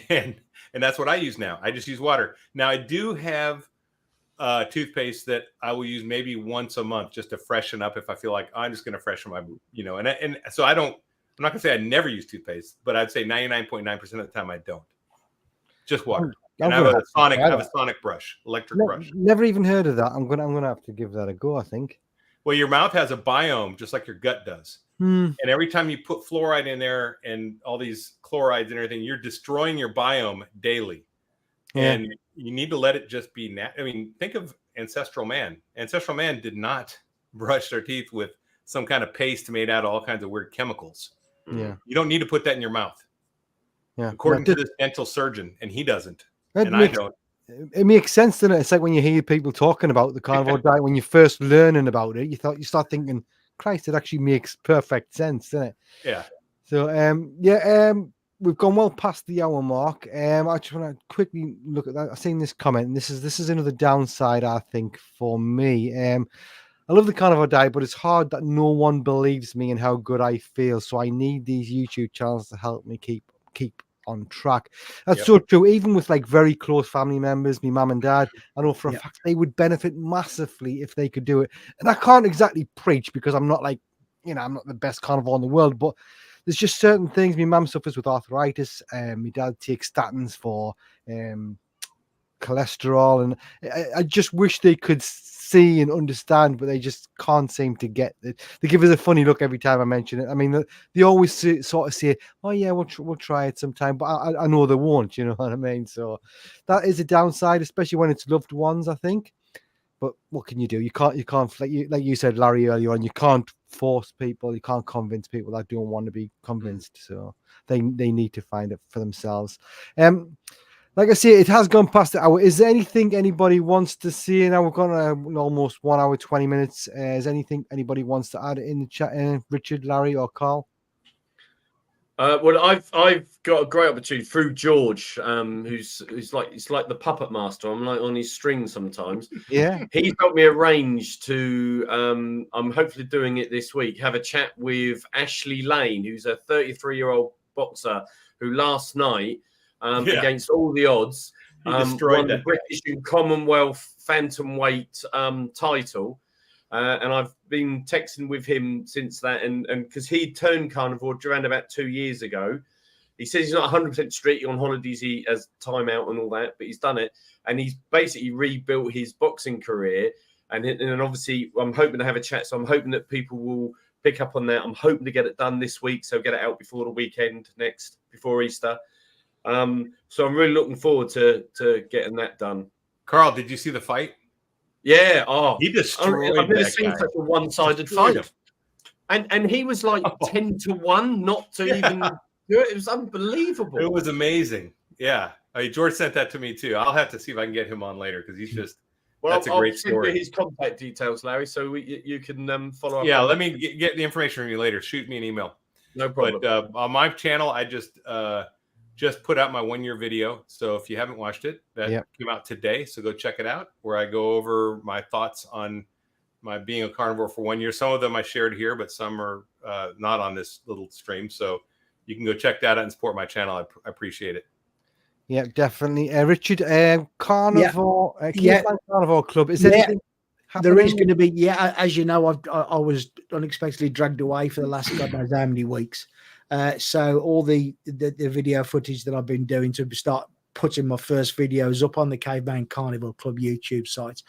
and that's what I use now. I just use water. Now I do have toothpaste that I will use maybe once a month just to freshen up if I feel like I'm just going to freshen my, and so I'm not going to say I never use toothpaste, but I'd say 99.9% of the time I don't. Just water. And I have a sonic brush, electric brush. Never even heard of that. I'm gonna have to give that a go, I think. Well, your mouth has a biome just like your gut does. And every time you put fluoride in there and all these chlorides and everything, you're destroying your biome daily. Yeah. And you need to let it just be think of ancestral man. Ancestral man did not brush their teeth with some kind of paste made out of all kinds of weird chemicals. Yeah. You don't need to put that in your mouth. Yeah. According to this dental surgin, and he doesn't. I don't. It makes sense, doesn't it? It's like when you hear people talking about the carnivore diet, when you're first learning about it, you start thinking, Christ, it actually makes perfect sense, doesn't it? Yeah. So, we've gone well past the hour mark. I just want to quickly look at that. I've seen this comment, and this is another downside, I think, for me. I love the carnivore diet, but it's hard that no one believes me in how good I feel. So I need these YouTube channels to help me keep on track. That's so true. Even with like very close family members, my mum and dad, I know for a fact they would benefit massively if they could do it. And I can't exactly preach because I'm not I'm not the best carnivore in the world, but there's just certain things. My mum suffers with arthritis, and my dad takes statins for cholesterol, and I just wish they could see and understand, but they just can't seem to get it. They give us a funny look every time I mention it. I mean, they always sort of say, "Oh yeah, we'll try it sometime," but I know they won't. You know what I mean? So that is a downside, especially when it's loved ones, I think. But what can you do? You can't like you said, Larry, earlier on. You can't force people. You can't convince people that don't want to be convinced. So they need to find it for themselves. Like I say, it has gone past the hour. Is there anything anybody wants to see? Now we've gone almost 1 hour, 20 minutes. Is anything anybody wants to add in the chat? Richard, Larry, or Carl? Well, I've got a great opportunity through George, who's like the puppet master. I'm like on his string sometimes. Yeah, he's helped me arrange to. I'm hopefully doing it this week. Have a chat with Ashley Lane, who's a 33-year-old boxer who last night, against all the odds, won the British and Commonwealth Bantamweight title. And I've been texting with him since that, and because he turned carnivore around about 2 years ago. He says he's not 100% straight on holidays. He has time out and all that, but he's done it, and he's basically rebuilt his boxing career. And obviously, I'm hoping to have a chat. So I'm hoping that people will pick up on that. I'm hoping to get it done this week, so get it out before the weekend before Easter. So I'm really looking forward to getting that done. Carl, did you see the fight? Yeah. Oh, He destroyed I've never that seen guy. such a one-sided Destroyed fight. And he was like 10-1 not to even do it. It was unbelievable. It was amazing. Yeah. I mean, George sent that to me too. I'll have to see if I can get him on later because he's just that's a great story. I'll send you his contact details, Larry, so you can follow up. Yeah, let me get the information from you later. Shoot me an email. No problem. But on my channel, I just put out my 1-year video. So if you haven't watched it, that came out today. So go check it out, where I go over my thoughts on my being a carnivore for 1 year. Some of them I shared here, but some are not on this little stream. So you can go check that out and support my channel. I appreciate it. Yeah, definitely. Richard, Carnivore, Carnivore Club. Is there anything there is going to be? As you know, I was unexpectedly dragged away for the last God knows how many weeks. So all the video footage that I've been doing to start putting my first videos up on the Caveman Carnivore Club YouTube site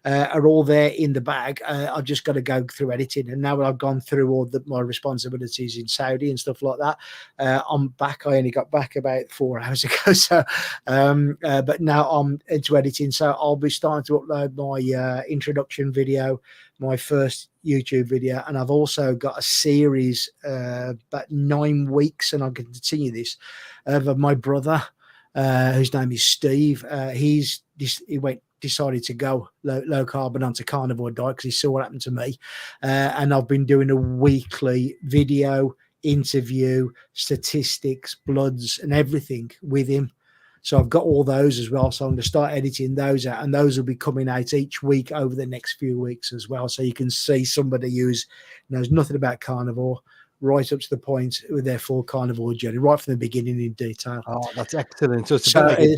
are all there in the bag. I've just got to go through editing, and now that I've gone through all my responsibilities in Saudi and stuff like that, I'm back. I only got back about 4 hours ago, so but now I'm into editing, so I'll be starting to upload my introduction video, my first YouTube video, and I've also got a series about 9 weeks, and I can continue this of my brother, whose name is Steve. He decided to go low carb and onto carnivore diet because he saw what happened to me. And I've been doing a weekly video, interview, statistics, bloods, and everything with him. So I've got all those as well. So I'm going to start editing those out, and those will be coming out each week over the next few weeks as well. So you can see somebody who knows nothing about carnivore, right up to the point with their full carnivore journey, right from the beginning in detail. Oh, that's excellent. So, those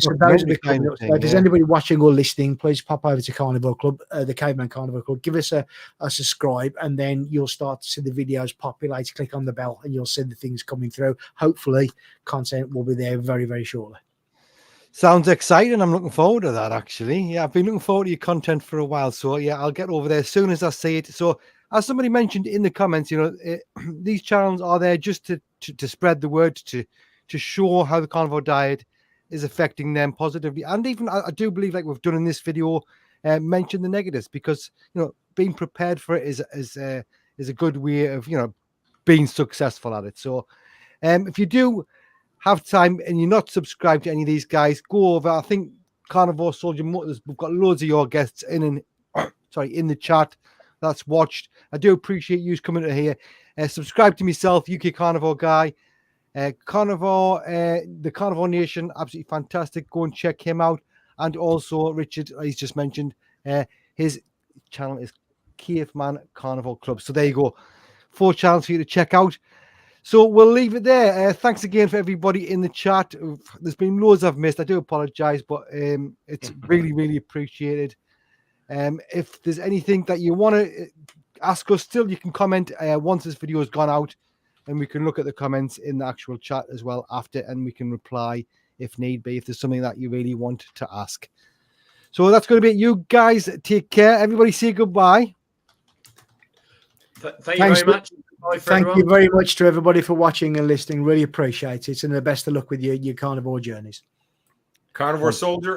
are the kind of thing, if there's anybody watching or listening, please pop over to Carnivore Club, the Caveman Carnivore Club. Give us a subscribe, and then you'll start to see the videos populate. Click on the bell, and you'll see the things coming through. Hopefully, content will be there very, very shortly. Sounds exciting. I'm looking forward to that, actually. Yeah, I've been looking forward to your content for a while. So, yeah, I'll get over there as soon as I see it. So, as somebody mentioned in the comments, these channels are there just to spread the word, to show how the carnivore diet is affecting them positively. And even I do believe, like we've done in this video, mention the negatives, because being prepared for it is a good way of being successful at it. So if you do have time and you're not subscribed to any of these guys, go over. I think Carnivore Soldier Motors, we've got loads of your guests in the chat that's watched. I do appreciate you coming to here. Subscribe to myself, UK Carnivore Guy, Carnivore, the Carnivore Nation, absolutely fantastic. Go and check him out. And also Richard, he's just mentioned, his channel is Caveman Carnivore Club. So there you go, 4 channels for you to check out. So we'll leave it there. Thanks again for everybody in the chat. There's been loads I've missed. I do apologize, but it's really, really appreciated. If there's anything that you want to ask us, still you can comment once this video has gone out, and we can look at the comments in the actual chat as well after, and we can reply if need be, if there's something that you really want to ask. So that's going to be it. You guys take care. Everybody say goodbye. Thank you very much. Thank you very much to everybody for watching and listening. Really appreciate it, and the best of luck with your carnivore journeys. Carnivore Soldier.